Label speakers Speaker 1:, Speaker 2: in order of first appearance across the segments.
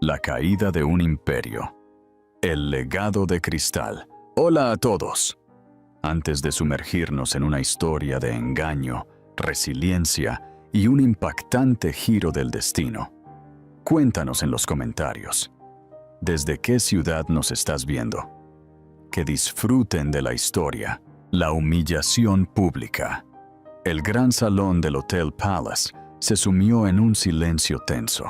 Speaker 1: La caída de un imperio. El legado de cristal. Hola a todos. Antes de sumergirnos en una historia de engaño, resiliencia y un impactante giro del destino, cuéntanos en los comentarios, ¿desde qué ciudad nos estás viendo? Que disfruten de la historia. La humillación pública. El gran salón del Hotel Palace se sumió en un silencio tenso.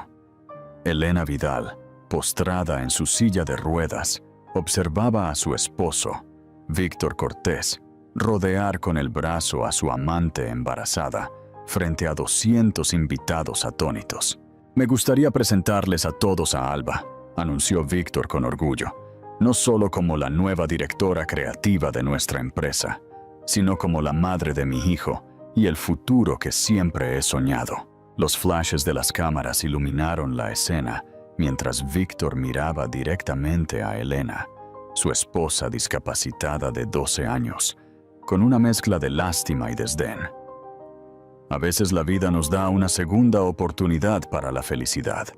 Speaker 1: Elena Vidal, postrada en su silla de ruedas, observaba a su esposo, Víctor Cortés, rodear con el brazo a su amante embarazada frente a 200 invitados atónitos. «Me gustaría presentarles a todos a Alba», anunció Víctor con orgullo, «no solo como la nueva directora creativa de nuestra empresa, sino como la madre de mi hijo y el futuro que siempre he soñado». Los flashes de las cámaras iluminaron la escena mientras Víctor miraba directamente a Elena, su esposa discapacitada de 12 años, con una mezcla de lástima y desdén. «A veces la vida nos da una segunda oportunidad para la felicidad»,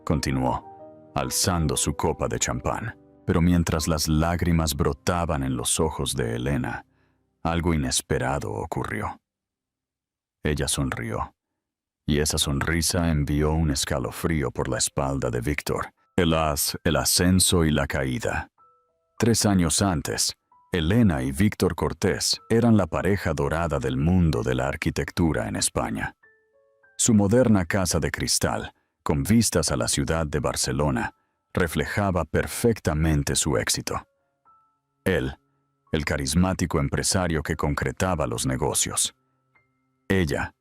Speaker 1: continuó, alzando su copa de champán. Pero mientras las lágrimas brotaban en los ojos de Elena, algo inesperado ocurrió. Ella sonrió, y esa sonrisa envió un escalofrío por la espalda de Víctor. El ascenso y la caída. 3 años antes, Elena y Víctor Cortés eran la pareja dorada del mundo de la arquitectura en España. Su moderna casa de cristal, con vistas a la ciudad de Barcelona, reflejaba perfectamente su éxito. Él, el carismático empresario que concretaba los negocios. Ella,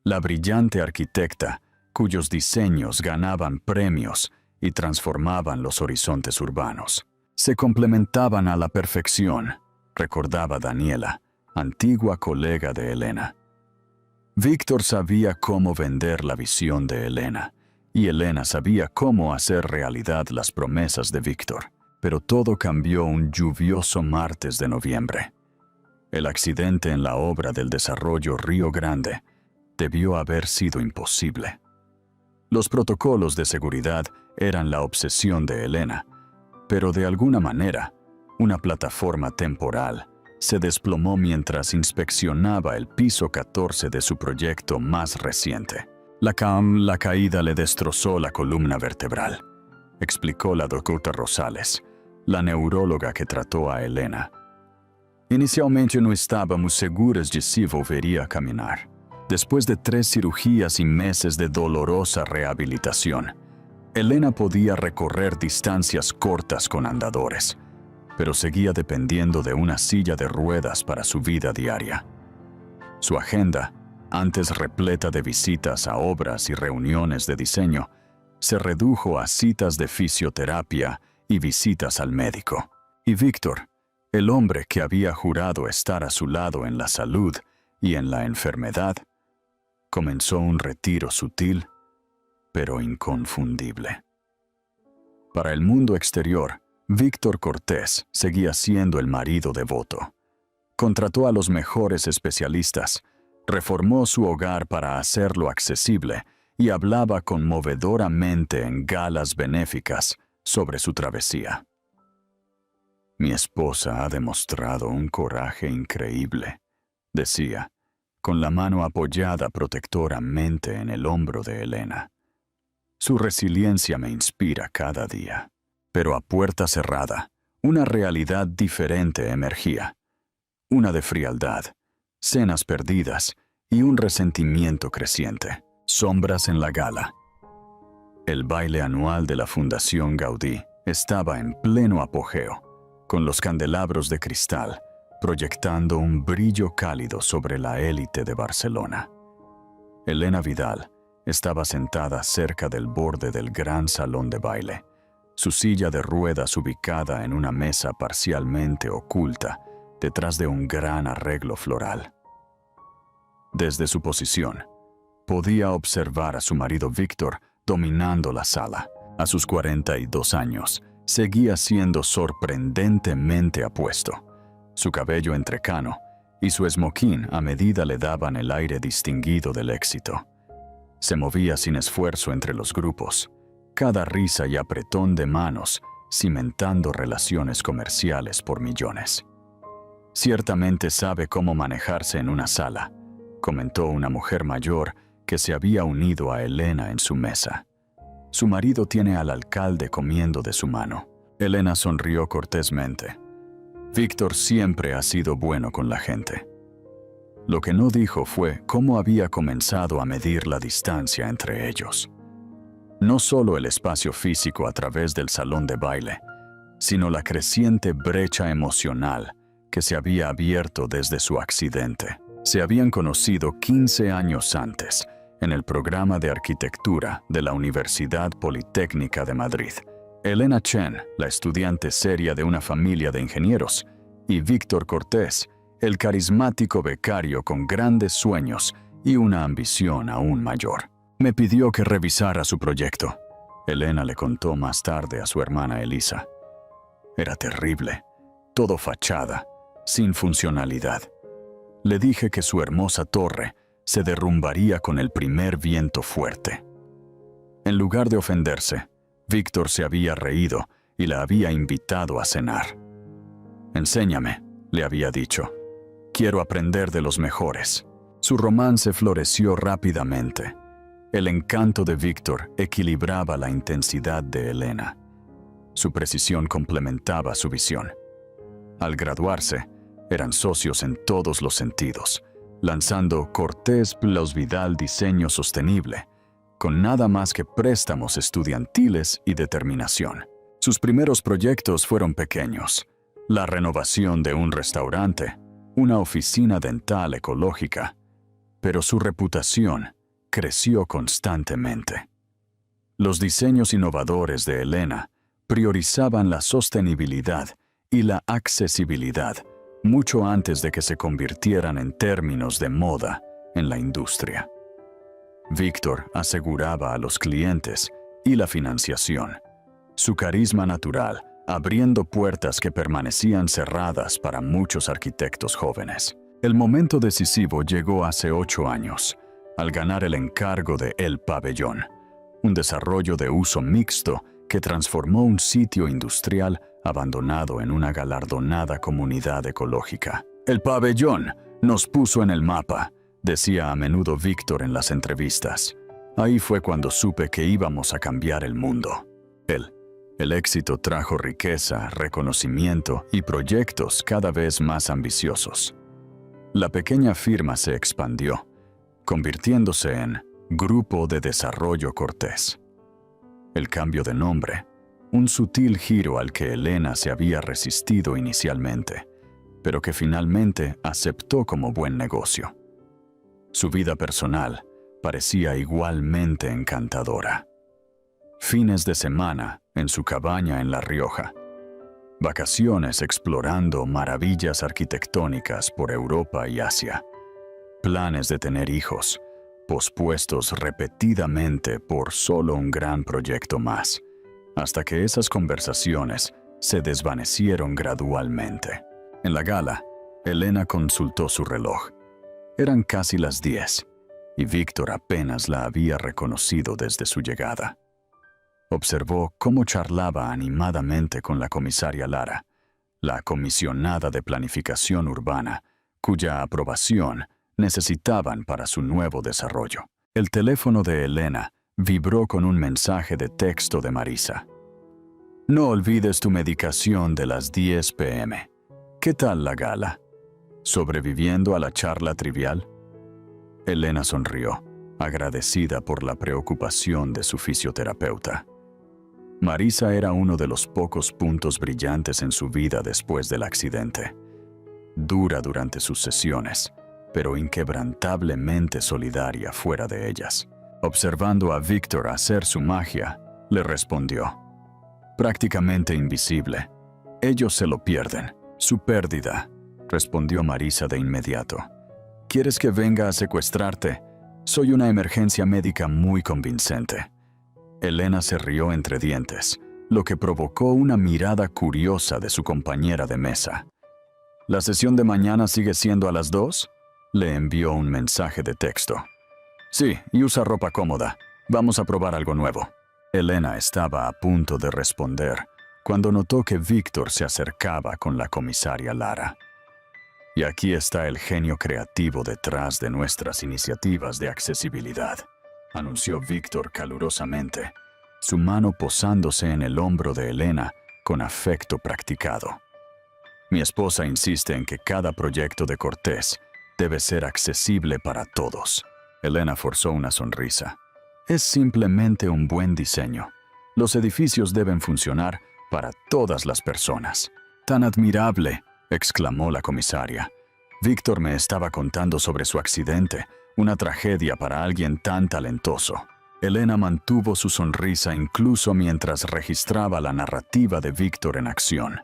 Speaker 1: la brillante arquitecta cuyos diseños ganaban premios y transformaban los horizontes urbanos. Se complementaban a la perfección, recordaba Daniela, antigua colega de Elena. Víctor sabía cómo vender la visión de Elena, y Elena sabía cómo hacer realidad las promesas de Víctor. Pero todo cambió un lluvioso martes de noviembre. El accidente en la obra del desarrollo Río Grande debió haber sido imposible. Los protocolos de seguridad eran la obsesión de Elena, pero de alguna manera, una plataforma temporal se desplomó mientras inspeccionaba el piso 14 de su proyecto más reciente. La caída le destrozó la columna vertebral, explicó la doctora Rosales, la neuróloga que trató a Elena. Inicialmente no estábamos seguras de si volvería a caminar. Después de 3 cirugías y meses de dolorosa rehabilitación, Elena podía recorrer distancias cortas con andadores, pero seguía dependiendo de una silla de ruedas para su vida diaria. Su agenda, antes repleta de visitas a obras y reuniones de diseño, se redujo a citas de fisioterapia y visitas al médico. Y Víctor, el hombre que había jurado estar a su lado en la salud y en la enfermedad, comenzó un retiro sutil, pero inconfundible. Para el mundo exterior, Víctor Cortés seguía siendo el marido devoto. Contrató a los mejores especialistas, reformó su hogar para hacerlo accesible y hablaba conmovedoramente en galas benéficas sobre su travesía. «Mi esposa ha demostrado un coraje increíble», decía, con la mano apoyada protectoramente en el hombro de Elena. «Su resiliencia me inspira cada día». Pero a puerta cerrada, una realidad diferente emergía. Una de frialdad, cenas perdidas y un resentimiento creciente. Sombras en la gala. El baile anual de la Fundación Gaudí estaba en pleno apogeo, con los candelabros de cristal proyectando un brillo cálido sobre la élite de Barcelona. Elena Vidal estaba sentada cerca del borde del gran salón de baile, su silla de ruedas ubicada en una mesa parcialmente oculta detrás de un gran arreglo floral. Desde su posición, podía observar a su marido Víctor dominando la sala. A sus 42 años, seguía siendo sorprendentemente apuesto. Su cabello entrecano y su esmoquín a medida le daban el aire distinguido del éxito. Se movía sin esfuerzo entre los grupos, cada risa y apretón de manos, cimentando relaciones comerciales por millones. Ciertamente sabe cómo manejarse en una sala, comentó una mujer mayor que se había unido a Elena en su mesa. Su marido tiene al alcalde comiendo de su mano. Elena sonrió cortésmente. Víctor siempre ha sido bueno con la gente. Lo que no dijo fue cómo había comenzado a medir la distancia entre ellos. No solo el espacio físico a través del salón de baile, sino la creciente brecha emocional que se había abierto desde su accidente. Se habían conocido 15 años antes, en el programa de arquitectura de la Universidad Politécnica de Madrid. Elena Chen, la estudiante seria de una familia de ingenieros, y Víctor Cortés, el carismático becario con grandes sueños y una ambición aún mayor. Me pidió que revisara su proyecto. Elena le contó más tarde a su hermana Elisa. Era terrible, todo fachada, sin funcionalidad. Le dije que su hermosa torre se derrumbaría con el primer viento fuerte. En lugar de ofenderse, Víctor se había reído y la había invitado a cenar. «Enséñame», le había dicho. «Quiero aprender de los mejores». Su romance floreció rápidamente. El encanto de Víctor equilibraba la intensidad de Elena. Su precisión complementaba su visión. Al graduarse, eran socios en todos los sentidos, lanzando Cortés Plus Vidal Diseño Sostenible, con nada más que préstamos estudiantiles y determinación. Sus primeros proyectos fueron pequeños: la renovación de un restaurante, una oficina dental ecológica, pero su reputación creció constantemente. Los diseños innovadores de Elena priorizaban la sostenibilidad y la accesibilidad mucho antes de que se convirtieran en términos de moda en la industria. Víctor aseguraba a los clientes y la financiación, su carisma natural abriendo puertas que permanecían cerradas para muchos arquitectos jóvenes. El momento decisivo llegó hace 8 años, al ganar el encargo de El Pabellón, un desarrollo de uso mixto que transformó un sitio industrial abandonado en una galardonada comunidad ecológica. «El Pabellón nos puso en el mapa», decía a menudo Víctor en las entrevistas. «Ahí fue cuando supe que íbamos a cambiar el mundo». El éxito trajo riqueza, reconocimiento y proyectos cada vez más ambiciosos. La pequeña firma se expandió, convirtiéndose en Grupo de Desarrollo Cortés. El cambio de nombre, un sutil giro al que Elena se había resistido inicialmente, pero que finalmente aceptó como buen negocio. Su vida personal parecía igualmente encantadora. Fines de semana en su cabaña en La Rioja. Vacaciones explorando maravillas arquitectónicas por Europa y Asia. Planes de tener hijos, pospuestos repetidamente por solo un gran proyecto más, hasta que esas conversaciones se desvanecieron gradualmente. En la gala, Elena consultó su reloj. Eran casi las 10, y Víctor apenas la había reconocido desde su llegada. Observó cómo charlaba animadamente con la comisaria Lara, la comisionada de planificación urbana, cuya aprobación necesitaban para su nuevo desarrollo. El teléfono de Elena vibró con un mensaje de texto de Marisa. «No olvides tu medicación de las 10 p.m. ¿Qué tal la gala? ¿Sobreviviendo a la charla trivial?» Elena sonrió, agradecida por la preocupación de su fisioterapeuta. Marisa era uno de los pocos puntos brillantes en su vida después del accidente. Dura durante sus sesiones, pero inquebrantablemente solidaria fuera de ellas. Observando a Víctor hacer su magia, le respondió: «Prácticamente invisible. Ellos se lo pierden. Su pérdida», respondió Marisa de inmediato. «¿Quieres que venga a secuestrarte? Soy una emergencia médica muy convincente». Elena se rió entre dientes, lo que provocó una mirada curiosa de su compañera de mesa. «¿La sesión de mañana sigue siendo a las 2? Le envió un mensaje de texto. «Sí, y usa ropa cómoda. Vamos a probar algo nuevo». Elena estaba a punto de responder cuando notó que Víctor se acercaba con la comisaria Lara. Y aquí está el genio creativo detrás de nuestras iniciativas de accesibilidad, anunció Víctor calurosamente, su mano posándose en el hombro de Elena con afecto practicado. Mi esposa insiste en que cada proyecto de Cortés debe ser accesible para todos. Elena forzó una sonrisa. Es simplemente un buen diseño. Los edificios deben funcionar para todas las personas. ¡Tan admirable!, exclamó la comisaria. Víctor me estaba contando sobre su accidente, una tragedia para alguien tan talentoso. Elena mantuvo su sonrisa incluso mientras registraba la narrativa de Víctor en acción,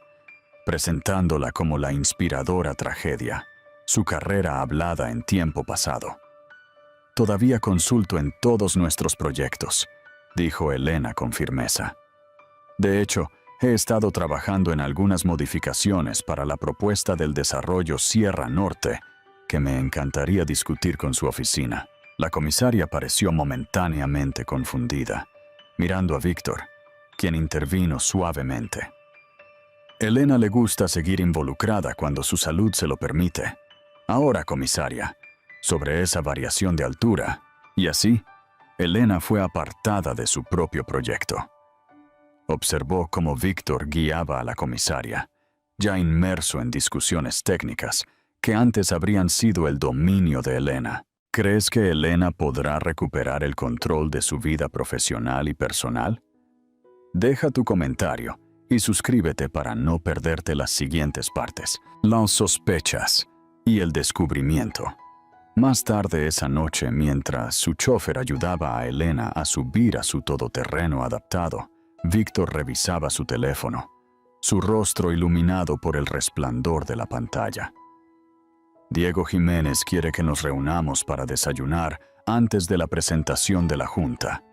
Speaker 1: presentándola como la inspiradora tragedia, su carrera hablada en tiempo pasado. Todavía consulto en todos nuestros proyectos, dijo Elena con firmeza. De hecho, he estado trabajando en algunas modificaciones para la propuesta del desarrollo Sierra Norte, que me encantaría discutir con su oficina. La comisaria pareció momentáneamente confundida, mirando a Víctor, quien intervino suavemente. Elena le gusta seguir involucrada cuando su salud se lo permite. Ahora, comisaria, sobre esa variación de altura, y así, Elena fue apartada de su propio proyecto. Observó cómo Víctor guiaba a la comisaria, ya inmerso en discusiones técnicas que antes habrían sido el dominio de Elena. ¿Crees que Elena podrá recuperar el control de su vida profesional y personal? Deja tu comentario y suscríbete para no perderte las siguientes partes: las sospechas y el descubrimiento. Más tarde esa noche, mientras su chofer ayudaba a Elena a subir a su todoterreno adaptado, Víctor revisaba su teléfono, su rostro iluminado por el resplandor de la pantalla. Diego Jiménez quiere que nos reunamos para desayunar antes de la presentación de la Junta,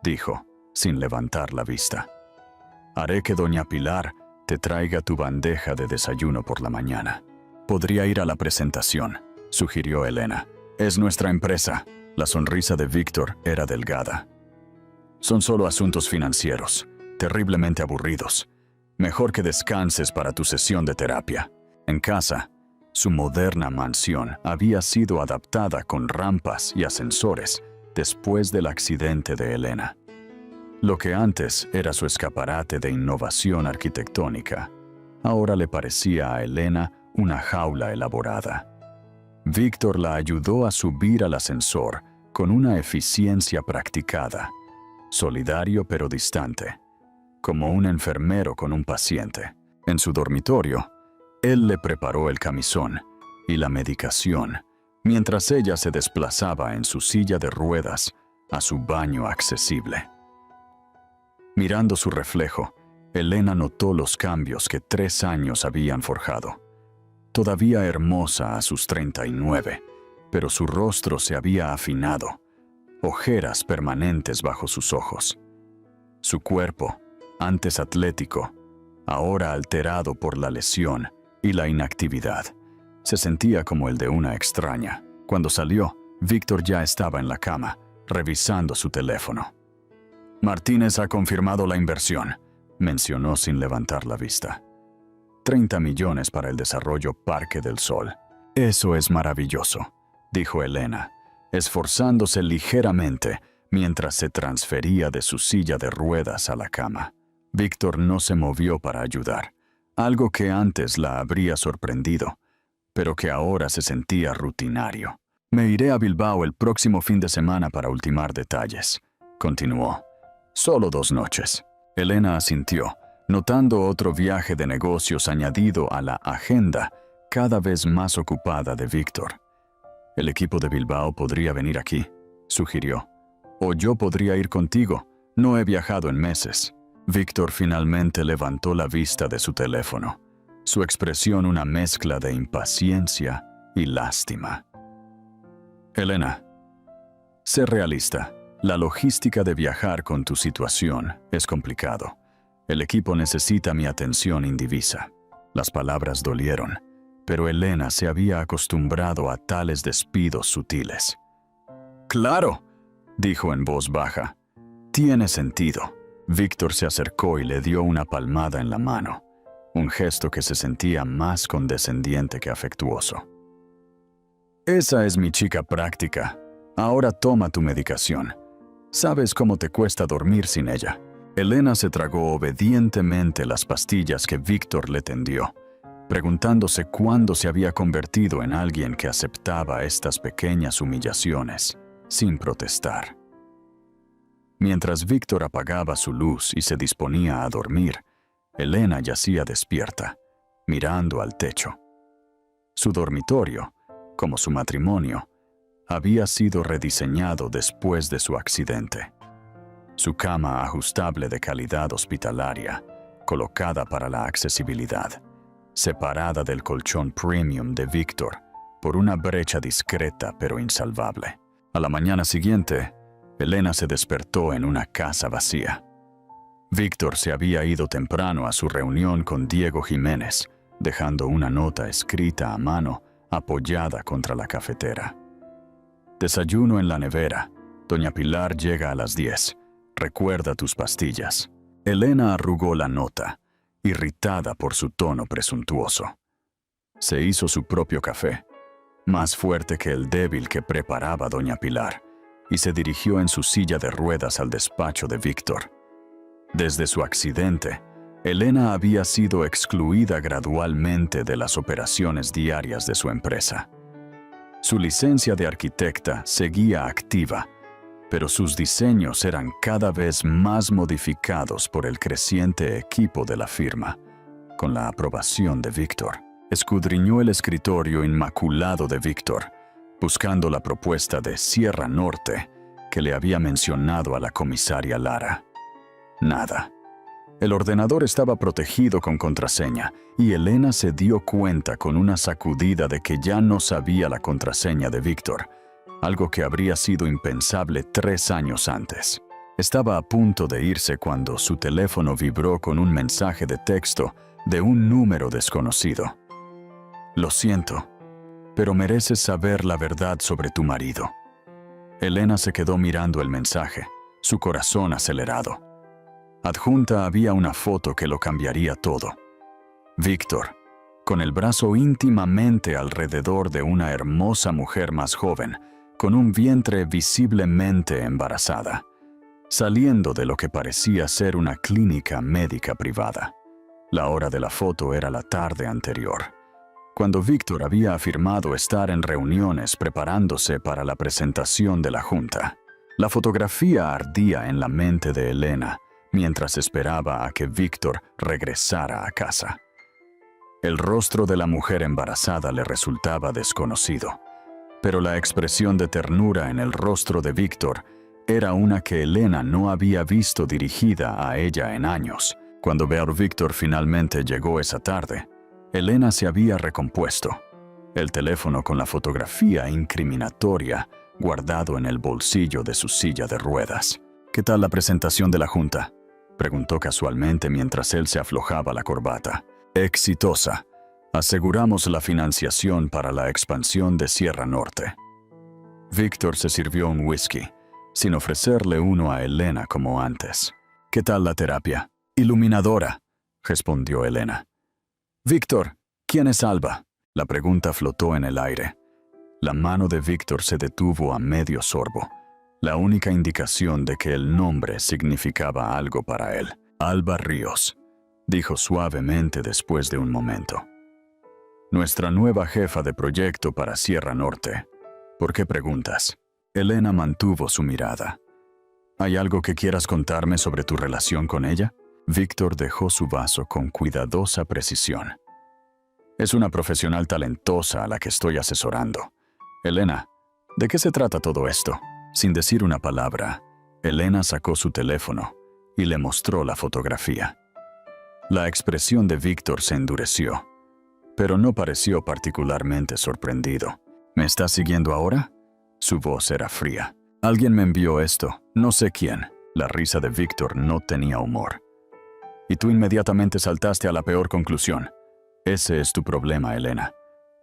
Speaker 1: dijo, sin levantar la vista. Haré que doña Pilar te traiga tu bandeja de desayuno por la mañana. Podría ir a la presentación, sugirió Elena. Es nuestra empresa. La sonrisa de Víctor era delgada. Son solo asuntos financieros, terriblemente aburridos. Mejor que descanses para tu sesión de terapia. En casa, su moderna mansión había sido adaptada con rampas y ascensores después del accidente de Elena. Lo que antes era su escaparate de innovación arquitectónica, ahora le parecía a Elena una jaula elaborada. Víctor la ayudó a subir al ascensor con una eficiencia practicada, solidario pero distante, como un enfermero con un paciente. En su dormitorio, él le preparó el camisón y la medicación, mientras ella se desplazaba en su silla de ruedas a su baño accesible. Mirando su reflejo, Elena notó los cambios que 3 años habían forjado. Todavía hermosa a sus 39, pero su rostro se había afinado, ojeras permanentes bajo sus ojos. Su cuerpo, antes atlético, ahora alterado por la lesión y la inactividad, se sentía como el de una extraña. Cuando salió, Víctor ya estaba en la cama, revisando su teléfono. Martínez ha confirmado la inversión, mencionó sin levantar la vista. 30 millones para el desarrollo Parque del Sol. Eso es maravilloso, dijo Elena, esforzándose ligeramente mientras se transfería de su silla de ruedas a la cama. Víctor no se movió para ayudar, algo que antes la habría sorprendido, pero que ahora se sentía rutinario. Me iré a Bilbao el próximo fin de semana para ultimar detalles, continuó. Solo 2 noches. Elena asintió, notando otro viaje de negocios añadido a la agenda cada vez más ocupada de Víctor. El equipo de Bilbao podría venir aquí, sugirió. O yo podría ir contigo, no he viajado en meses. Víctor finalmente levantó la vista de su teléfono, su expresión una mezcla de impaciencia y lástima. Elena, sé realista. La logística de viajar con tu situación es complicado. El equipo necesita mi atención indivisa. Las palabras dolieron, pero Elena se había acostumbrado a tales despidos sutiles. «Claro», dijo en voz baja. Tiene sentido. Víctor se acercó y le dio una palmada en la mano, un gesto que se sentía más condescendiente que afectuoso. Esa es mi chica práctica. Ahora toma tu medicación. ¿Sabes cómo te cuesta dormir sin ella? Elena se tragó obedientemente las pastillas que Víctor le tendió, preguntándose cuándo se había convertido en alguien que aceptaba estas pequeñas humillaciones, sin protestar. Mientras Víctor apagaba su luz y se disponía a dormir, Elena yacía despierta, mirando al techo. Su dormitorio, como su matrimonio, había sido rediseñado después de su accidente. Su cama ajustable de calidad hospitalaria, colocada para la accesibilidad, separada del colchón premium de Víctor por una brecha discreta pero insalvable. A la mañana siguiente, Elena se despertó en una casa vacía. Víctor se había ido temprano a su reunión con Diego Jiménez, dejando una nota escrita a mano apoyada contra la cafetera. Desayuno en la nevera. Doña Pilar llega a las 10. Recuerda tus pastillas. Elena arrugó la nota, irritada por su tono presuntuoso. Se hizo su propio café, más fuerte que el débil que preparaba doña Pilar, y se dirigió en su silla de ruedas al despacho de Víctor. Desde su accidente, Elena había sido excluida gradualmente de las operaciones diarias de su empresa. Su licencia de arquitecta seguía activa, pero sus diseños eran cada vez más modificados por el creciente equipo de la firma. Con la aprobación de Víctor, escudriñó el escritorio inmaculado de Víctor, buscando la propuesta de Sierra Norte que le había mencionado a la comisaria Lara. Nada. El ordenador estaba protegido con contraseña y Elena se dio cuenta con una sacudida de que ya no sabía la contraseña de Víctor, algo que habría sido impensable 3 años antes. Estaba a punto de irse cuando su teléfono vibró con un mensaje de texto de un número desconocido. Lo siento, pero mereces saber la verdad sobre tu marido. Elena se quedó mirando el mensaje, su corazón acelerado. Adjunta había una foto que lo cambiaría todo. Víctor, con el brazo íntimamente alrededor de una hermosa mujer más joven, con un vientre visiblemente embarazada, saliendo de lo que parecía ser una clínica médica privada. La hora de la foto era la tarde anterior, cuando Víctor había afirmado estar en reuniones preparándose para la presentación de la junta. La fotografía ardía en la mente de Elena mientras esperaba a que Víctor regresara a casa. El rostro de la mujer embarazada le resultaba desconocido, pero la expresión de ternura en el rostro de Víctor era una que Elena no había visto dirigida a ella en años. Cuando Víctor finalmente llegó esa tarde, Elena se había recompuesto, el teléfono con la fotografía incriminatoria guardado en el bolsillo de su silla de ruedas. ¿Qué tal la presentación de la junta?, preguntó casualmente mientras él se aflojaba la corbata. Exitosa. Aseguramos la financiación para la expansión de Sierra Norte. Víctor se sirvió un whisky, sin ofrecerle uno a Elena como antes. ¿Qué tal la terapia? Iluminadora, respondió Elena. Víctor, ¿quién es Alba? La pregunta flotó en el aire. La mano de Víctor se detuvo a medio sorbo, la única indicación de que el nombre significaba algo para él. Alba Ríos, dijo suavemente después de un momento. Nuestra nueva jefa de proyecto para Sierra Norte. ¿Por qué preguntas? Elena mantuvo su mirada. ¿Hay algo que quieras contarme sobre tu relación con ella? Víctor dejó su vaso con cuidadosa precisión. Es una profesional talentosa a la que estoy asesorando. Elena, ¿de qué se trata todo esto? Sin decir una palabra, Elena sacó su teléfono y le mostró la fotografía. La expresión de Víctor se endureció, pero no pareció particularmente sorprendido. ¿Me estás siguiendo ahora? Su voz era fría. Alguien me envió esto, no sé quién. La risa de Víctor no tenía humor. Y tú inmediatamente saltaste a la peor conclusión. Ese es tu problema, Elena.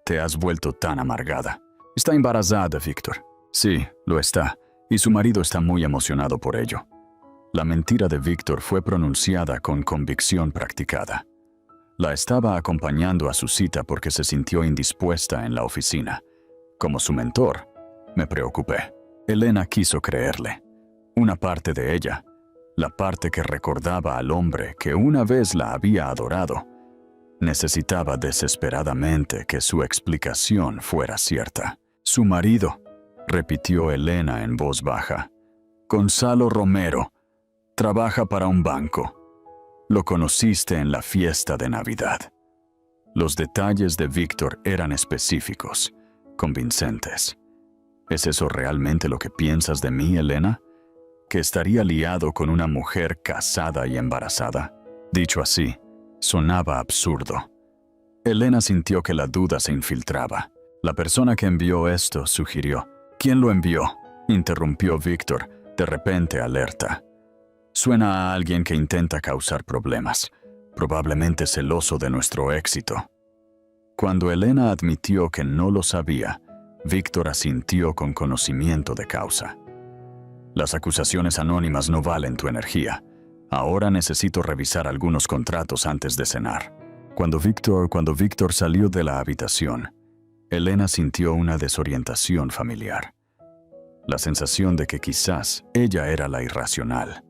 Speaker 1: Te has vuelto tan amargada. Está embarazada, Víctor. Sí, lo está, y su marido está muy emocionado por ello. La mentira de Víctor fue pronunciada con convicción practicada. La estaba acompañando a su cita porque se sintió indispuesta en la oficina. Como su mentor, me preocupé. Elena quiso creerle. Una parte de ella, la parte que recordaba al hombre que una vez la había adorado, necesitaba desesperadamente que su explicación fuera cierta. Su marido, repitió Elena en voz baja. Gonzalo Romero, trabaja para un banco. Lo conociste en la fiesta de Navidad. Los detalles de Víctor eran específicos, convincentes. ¿Es eso realmente lo que piensas de mí, Elena? ¿Que estaría liado con una mujer casada y embarazada? Dicho así, sonaba absurdo. Elena sintió que la duda se infiltraba. La persona que envió esto sugirió. ¿Quién lo envió?, interrumpió Víctor, de repente alerta. Suena a alguien que intenta causar problemas, probablemente celoso de nuestro éxito. Cuando Elena admitió que no lo sabía, Víctor asintió con conocimiento de causa. Las acusaciones anónimas no valen tu energía. Ahora necesito revisar algunos contratos antes de cenar. Cuando Víctor salió de la habitación, Elena sintió una desorientación familiar. La sensación de que quizás ella era la irracional,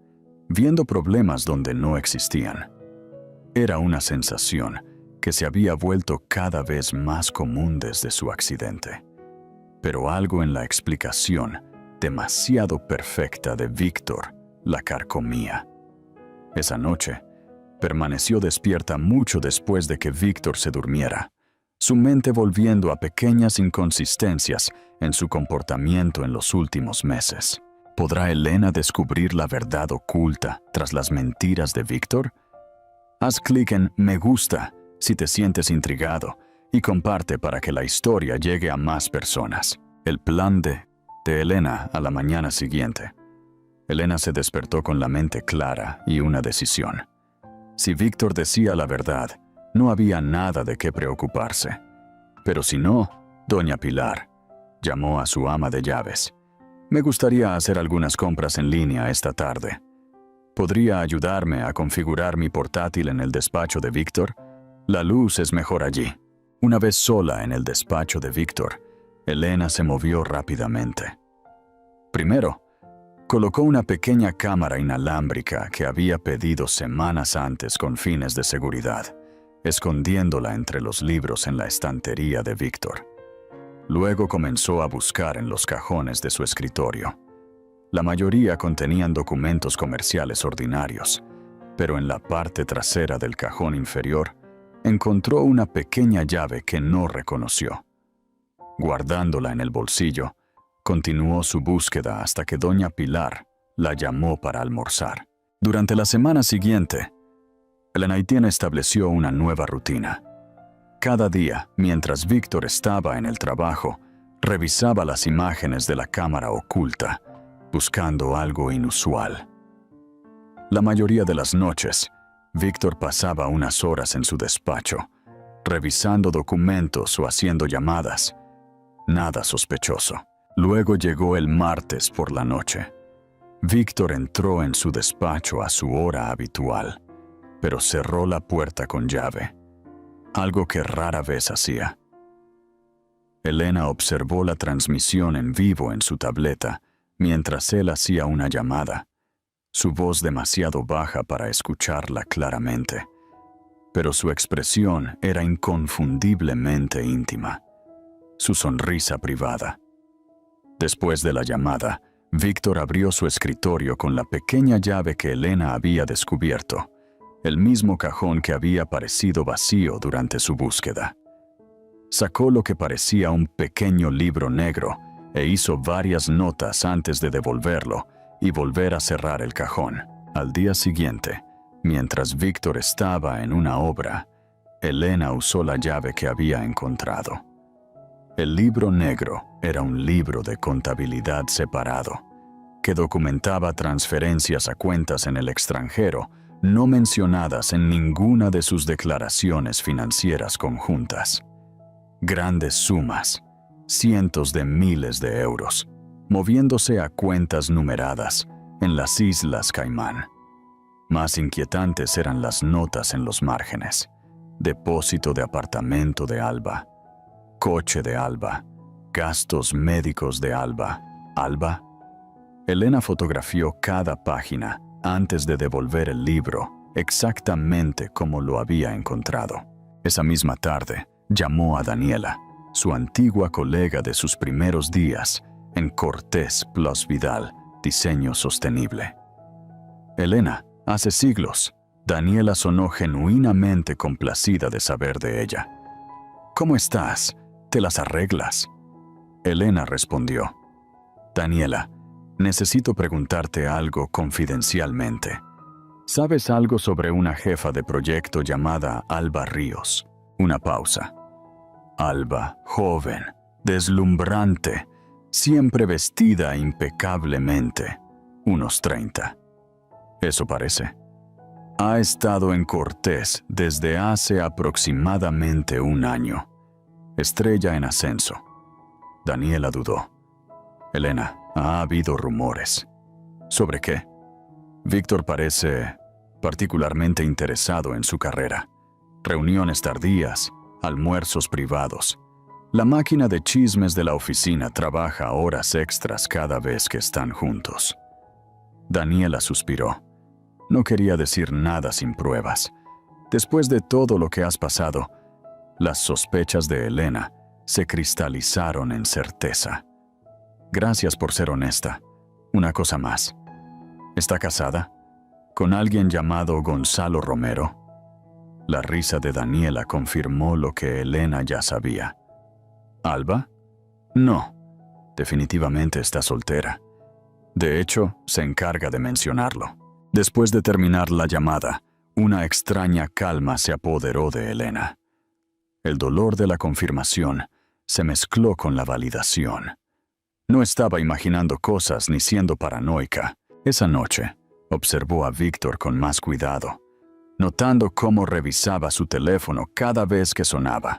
Speaker 1: viendo problemas donde no existían. Era una sensación que se había vuelto cada vez más común desde su accidente. Pero algo en la explicación, demasiado perfecta de Víctor, la carcomía. Esa noche, permaneció despierta mucho después de que Víctor se durmiera, su mente volviendo a pequeñas inconsistencias en su comportamiento en los últimos meses. ¿Podrá Elena descubrir la verdad oculta tras las mentiras de Víctor? Haz clic en Me gusta si te sientes intrigado y comparte para que la historia llegue a más personas. El plan de Elena a la mañana siguiente. Elena se despertó con la mente clara y una decisión. Si Víctor decía la verdad, no había nada de qué preocuparse. Pero si no, doña Pilar llamó a su ama de llaves. Me gustaría hacer algunas compras en línea esta tarde. ¿Podría ayudarme a configurar mi portátil en el despacho de Víctor? La luz es mejor allí. Una vez sola en el despacho de Víctor, Elena se movió rápidamente. Primero, colocó una pequeña cámara inalámbrica que había pedido semanas antes con fines de seguridad, escondiéndola entre los libros en la estantería de Víctor. Luego comenzó a buscar en los cajones de su escritorio. La mayoría contenían documentos comerciales ordinarios, pero en la parte trasera del cajón inferior encontró una pequeña llave que no reconoció. Guardándola en el bolsillo, continuó su búsqueda hasta que doña Pilar la llamó para almorzar. Durante la semana siguiente, Elena estableció una nueva rutina. Cada día, mientras Víctor estaba en el trabajo, revisaba las imágenes de la cámara oculta, buscando algo inusual. La mayoría de las noches, Víctor pasaba unas horas en su despacho, revisando documentos o haciendo llamadas. Nada sospechoso. Luego llegó el martes por la noche. Víctor entró en su despacho a su hora habitual, pero cerró la puerta con llave, algo que rara vez hacía. Elena observó la transmisión en vivo en su tableta mientras él hacía una llamada, su voz demasiado baja para escucharla claramente, pero su expresión era inconfundiblemente íntima, su sonrisa privada. Después de la llamada, Víctor abrió su escritorio con la pequeña llave que Elena había descubierto, el mismo cajón que había parecido vacío durante su búsqueda. Sacó lo que parecía un pequeño libro negro e hizo varias notas antes de devolverlo y volver a cerrar el cajón. Al día siguiente, mientras Víctor estaba en una obra, Elena usó la llave que había encontrado. El libro negro era un libro de contabilidad separado, que documentaba transferencias a cuentas en el extranjero no mencionadas en ninguna de sus declaraciones financieras conjuntas. Grandes sumas, cientos de miles de euros, moviéndose a cuentas numeradas, en las Islas Caimán. Más inquietantes eran las notas en los márgenes. Depósito de apartamento de Alba. Coche de Alba. Gastos médicos de Alba. ¿Alba? Elena fotografió cada página antes de devolver el libro exactamente como lo había encontrado. Esa misma tarde, llamó a Daniela, su antigua colega de sus primeros días en Cortés Plus Vidal, Diseño Sostenible. Elena, hace siglos, Daniela sonó genuinamente complacida de saber de ella. ¿Cómo estás? ¿Te las arreglas? Elena respondió. Daniela, necesito preguntarte algo confidencialmente. ¿Sabes algo sobre una jefa de proyecto llamada Alba Ríos? Una pausa. Alba, joven, deslumbrante, siempre vestida impecablemente, unos 30. Eso parece. Ha estado en Cortés desde hace aproximadamente un año. Estrella en ascenso. Daniela dudó. Elena, ha habido rumores. ¿Sobre qué? Víctor parece particularmente interesado en su carrera. Reuniones tardías, almuerzos privados. La máquina de chismes de la oficina trabaja horas extras cada vez que están juntos. Daniela suspiró. No quería decir nada sin pruebas. Después de todo lo que has pasado, las sospechas de Elena se cristalizaron en certeza. Gracias por ser honesta. Una cosa más. ¿Está casada? ¿Con alguien llamado Gonzalo Romero? La risa de Daniela confirmó lo que Elena ya sabía. ¿Alba? No. Definitivamente está soltera. De hecho, se encarga de mencionarlo. Después de terminar la llamada, una extraña calma se apoderó de Elena. El dolor de la confirmación se mezcló con la validación. No estaba imaginando cosas ni siendo paranoica. Esa noche, observó a Víctor con más cuidado, notando cómo revisaba su teléfono cada vez que sonaba.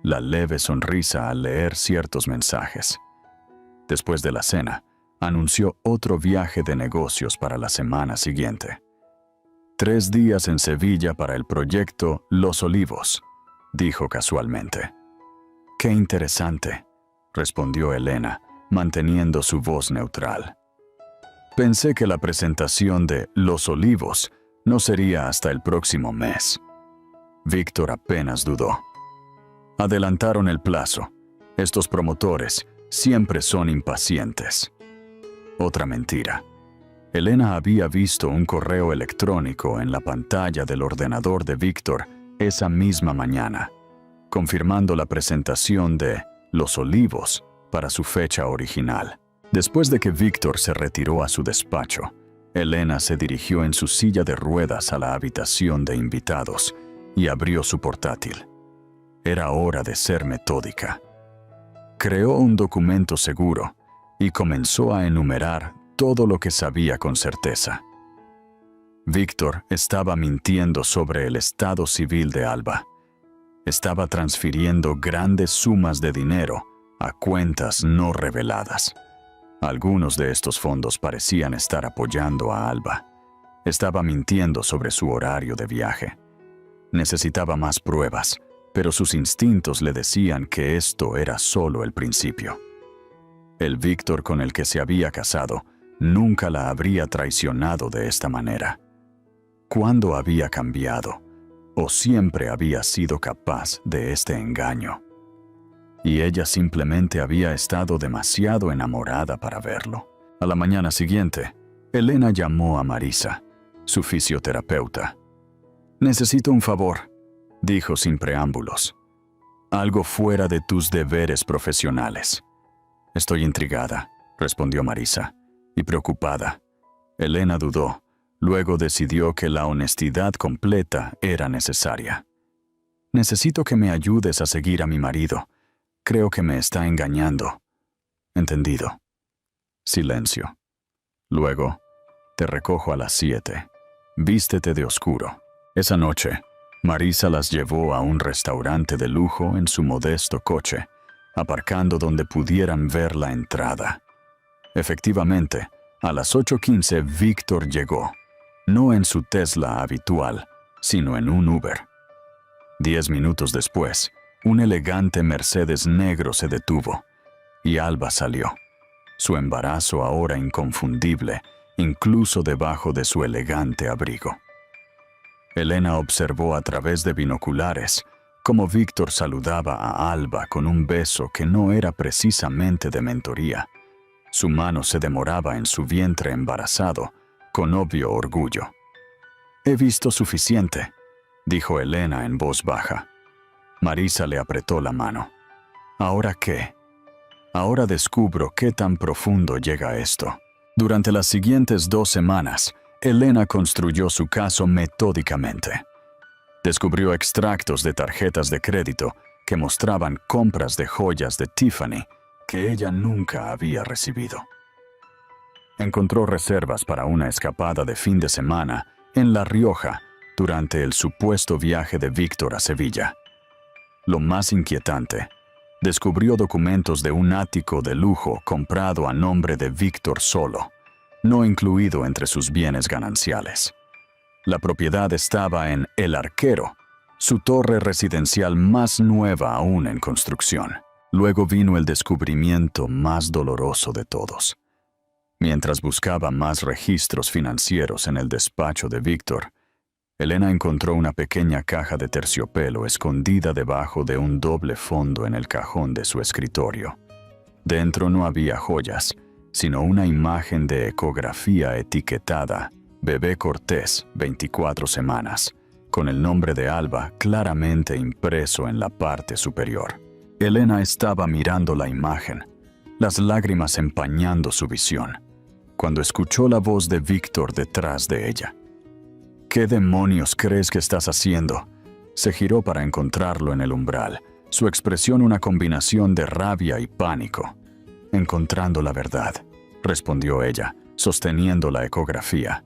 Speaker 1: La leve sonrisa al leer ciertos mensajes. Después de la cena, anunció otro viaje de negocios para la semana siguiente. 3 días en Sevilla para el proyecto Los Olivos, dijo casualmente. «Qué interesante», respondió Elena, manteniendo su voz neutral. «Pensé que la presentación de Los Olivos no sería hasta el próximo mes». Víctor apenas dudó. Adelantaron el plazo. Estos promotores siempre son impacientes. Otra mentira. Elena había visto un correo electrónico en la pantalla del ordenador de Víctor esa misma mañana, confirmando la presentación de Los Olivos para su fecha original. Después de que Víctor se retiró a su despacho, Elena se dirigió en su silla de ruedas a la habitación de invitados y abrió su portátil. Era hora de ser metódica. Creó un documento seguro y comenzó a enumerar todo lo que sabía con certeza. Víctor estaba mintiendo sobre el estado civil de Alba. Estaba transfiriendo grandes sumas de dinero a cuentas no reveladas. Algunos de estos fondos parecían estar apoyando a Alba. Estaba mintiendo sobre su horario de viaje. Necesitaba más pruebas, pero sus instintos le decían que esto era solo el principio. El Víctor con el que se había casado nunca la habría traicionado de esta manera. ¿Cuándo había cambiado? ¿O siempre había sido capaz de este engaño? Y ella simplemente había estado demasiado enamorada para verlo. A la mañana siguiente, Elena llamó a Marisa, su fisioterapeuta. «Necesito un favor», dijo sin preámbulos. «Algo fuera de tus deberes profesionales». «Estoy intrigada», respondió Marisa, y preocupada. Elena dudó, luego decidió que la honestidad completa era necesaria. «Necesito que me ayudes a seguir a mi marido. Creo que me está engañando». «Entendido». Silencio. Luego, «Te recojo a las 7. Vístete de oscuro». Esa noche, Marisa las llevó a un restaurante de lujo en su modesto coche, aparcando donde pudieran ver la entrada. Efectivamente, A las 8:15 Víctor llegó, no en su Tesla habitual, sino en un Uber. 10 minutos después, un elegante Mercedes negro se detuvo y Alba salió. Su embarazo ahora inconfundible, incluso debajo de su elegante abrigo. Elena observó a través de binoculares cómo Víctor saludaba a Alba con un beso que no era precisamente de mentoría. Su mano se demoraba en su vientre embarazado, con obvio orgullo. «He visto suficiente», dijo Elena en voz baja. Marisa le apretó la mano. «¿Ahora qué?» «Ahora descubro qué tan profundo llega esto». Durante las siguientes 2 semanas, Elena construyó su caso metódicamente. Descubrió extractos de tarjetas de crédito que mostraban compras de joyas de Tiffany que ella nunca había recibido. Encontró reservas para una escapada de fin de semana en La Rioja durante el supuesto viaje de Víctor a Sevilla. Lo más inquietante, descubrió documentos de un ático de lujo comprado a nombre de Víctor solo, no incluido entre sus bienes gananciales. La propiedad estaba en El Arquero, su torre residencial más nueva aún en construcción. Luego vino el descubrimiento más doloroso de todos. Mientras buscaba más registros financieros en el despacho de Víctor, Elena encontró una pequeña caja de terciopelo escondida debajo de un doble fondo en el cajón de su escritorio. Dentro no había joyas, sino una imagen de ecografía etiquetada Bebé Cortés, 24 semanas, con el nombre de Alba claramente impreso en la parte superior. Elena estaba mirando la imagen, las lágrimas empañando su visión, cuando escuchó la voz de Víctor detrás de ella. «¿Qué demonios crees que estás haciendo?». Se giró para encontrarlo en el umbral, su expresión una combinación de rabia y pánico. «Encontrando la verdad», respondió ella, sosteniendo la ecografía.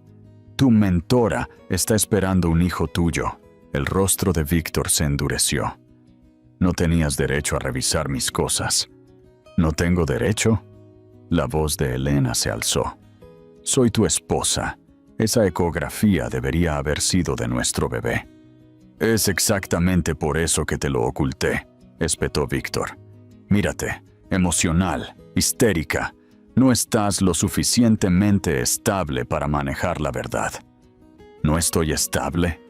Speaker 1: «Tu mentora está esperando un hijo tuyo». El rostro de Víctor se endureció. «No tenías derecho a revisar mis cosas». «¿No tengo derecho?». La voz de Elena se alzó. «Soy tu esposa. Esa ecografía debería haber sido de nuestro bebé». «Es exactamente por eso que te lo oculté», espetó Víctor. «Mírate, emocional, histérica. No estás lo suficientemente estable para manejar la verdad». «¿No estoy estable?».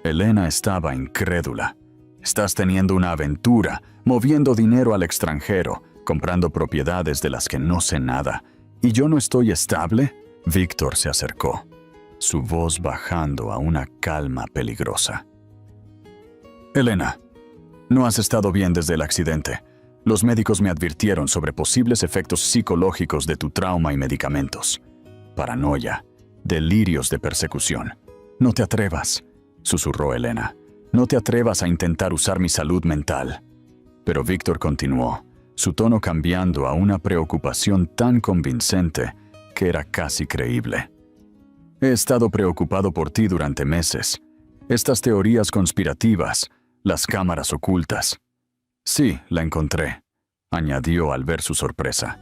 Speaker 1: Elena estaba incrédula. «Estás teniendo una aventura, moviendo dinero al extranjero, comprando propiedades de las que no sé nada. ¿Y yo no estoy estable?». Víctor se acercó, su voz bajando a una calma peligrosa. «Elena, no has estado bien desde el accidente. Los médicos me advirtieron sobre posibles efectos psicológicos de tu trauma y medicamentos. Paranoia, delirios de persecución. No te atrevas», susurró Elena. «No te atrevas a intentar usar mi salud mental». Pero Víctor continuó, su tono cambiando a una preocupación tan convincente que era casi creíble. «He estado preocupado por ti durante meses. Estas teorías conspirativas, las cámaras ocultas». «Sí, la encontré», añadió al ver su sorpresa.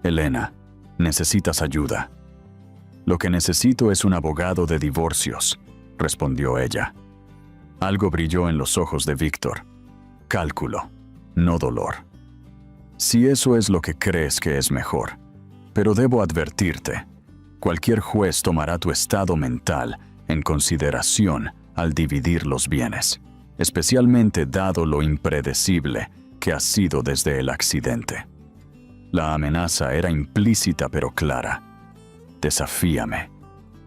Speaker 1: «Elena, necesitas ayuda». «Lo que necesito es un abogado de divorcios», respondió ella. Algo brilló en los ojos de Víctor. Cálculo, no dolor. «Si eso es lo que crees que es mejor. Pero debo advertirte, cualquier juez tomará tu estado mental en consideración al dividir los bienes, especialmente dado lo impredecible que ha sido desde el accidente». La amenaza era implícita pero clara. «Desafíame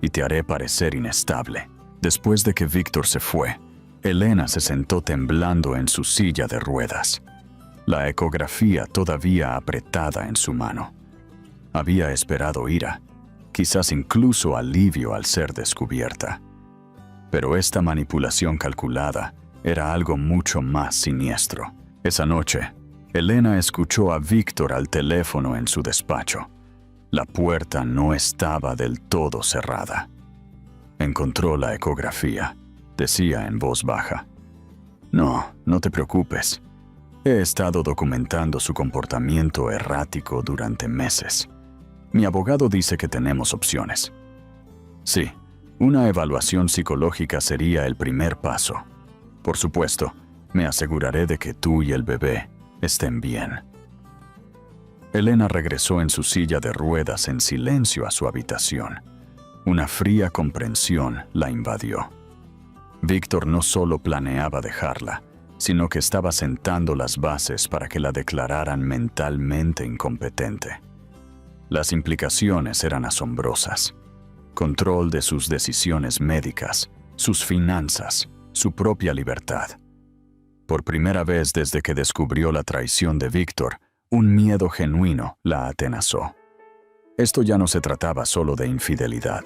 Speaker 1: y te haré parecer inestable». Después de que Víctor se fue, Elena se sentó temblando en su silla de ruedas, la ecografía todavía apretada en su mano. Había esperado ira, quizás incluso alivio al ser descubierta. Pero esta manipulación calculada era algo mucho más siniestro. Esa noche, Elena escuchó a Víctor al teléfono en su despacho. La puerta no estaba del todo cerrada. «Encontró la ecografía», decía en voz baja. «No, no te preocupes. He estado documentando su comportamiento errático durante meses. Mi abogado dice que tenemos opciones. Sí, una evaluación psicológica sería el primer paso. Por supuesto, me aseguraré de que tú y el bebé estén bien. Elena regresó en su silla de ruedas en silencio a su habitación. Una fría comprensión la invadió. Víctor no solo planeaba dejarla, sino que estaba sentando las bases para que la declararan mentalmente incompetente. Las implicaciones eran asombrosas. Control de sus decisiones médicas, sus finanzas, su propia libertad. Por primera vez desde que descubrió la traición de Víctor, un miedo genuino la atenazó. Esto ya no se trataba solo de infidelidad,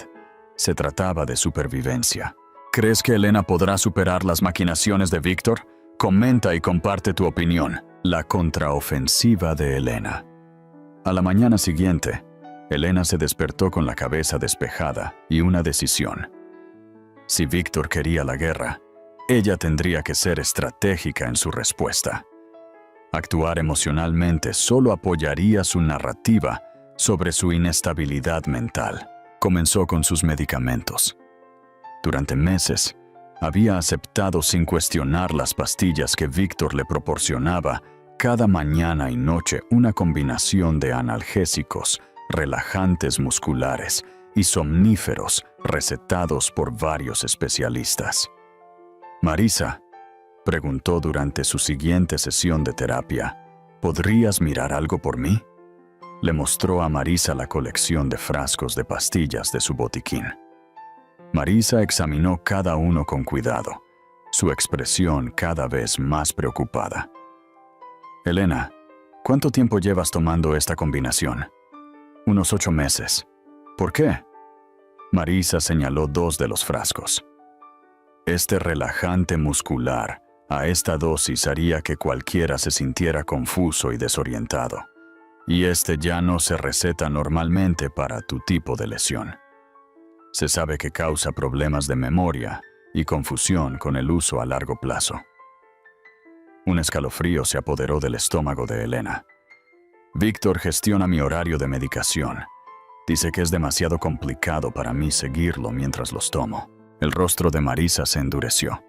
Speaker 1: se trataba de supervivencia. ¿Crees que Elena podrá superar las maquinaciones de Víctor? Comenta y comparte tu opinión. La contraofensiva de Elena. A la mañana siguiente, Elena se despertó con la cabeza despejada y una decisión. Si Víctor quería la guerra, ella tendría que ser estratégica en su respuesta. Actuar emocionalmente solo apoyaría su narrativa sobre su inestabilidad mental. Comenzó con sus medicamentos. Durante meses, había aceptado sin cuestionar las pastillas que Víctor le proporcionaba cada mañana y noche, una combinación de analgésicos, relajantes musculares y somníferos recetados por varios especialistas. Marisa preguntó durante su siguiente sesión de terapia, ¿podrías mirar algo por mí? Le mostró a Marisa la colección de frascos de pastillas de su botiquín. Marisa examinó cada uno con cuidado, su expresión cada vez más preocupada. Elena, ¿cuánto tiempo llevas tomando esta combinación? Unos 8 meses. ¿Por qué? Marisa señaló 2 de los frascos. Este relajante muscular a esta dosis haría que cualquiera se sintiera confuso y desorientado. Y este ya no se receta normalmente para tu tipo de lesión. Se sabe que causa problemas de memoria y confusión con el uso a largo plazo. Un escalofrío se apoderó del estómago de Elena. Víctor gestiona mi horario de medicación. Dice que es demasiado complicado para mí seguirlo mientras los tomo. El rostro de Marisa se endureció.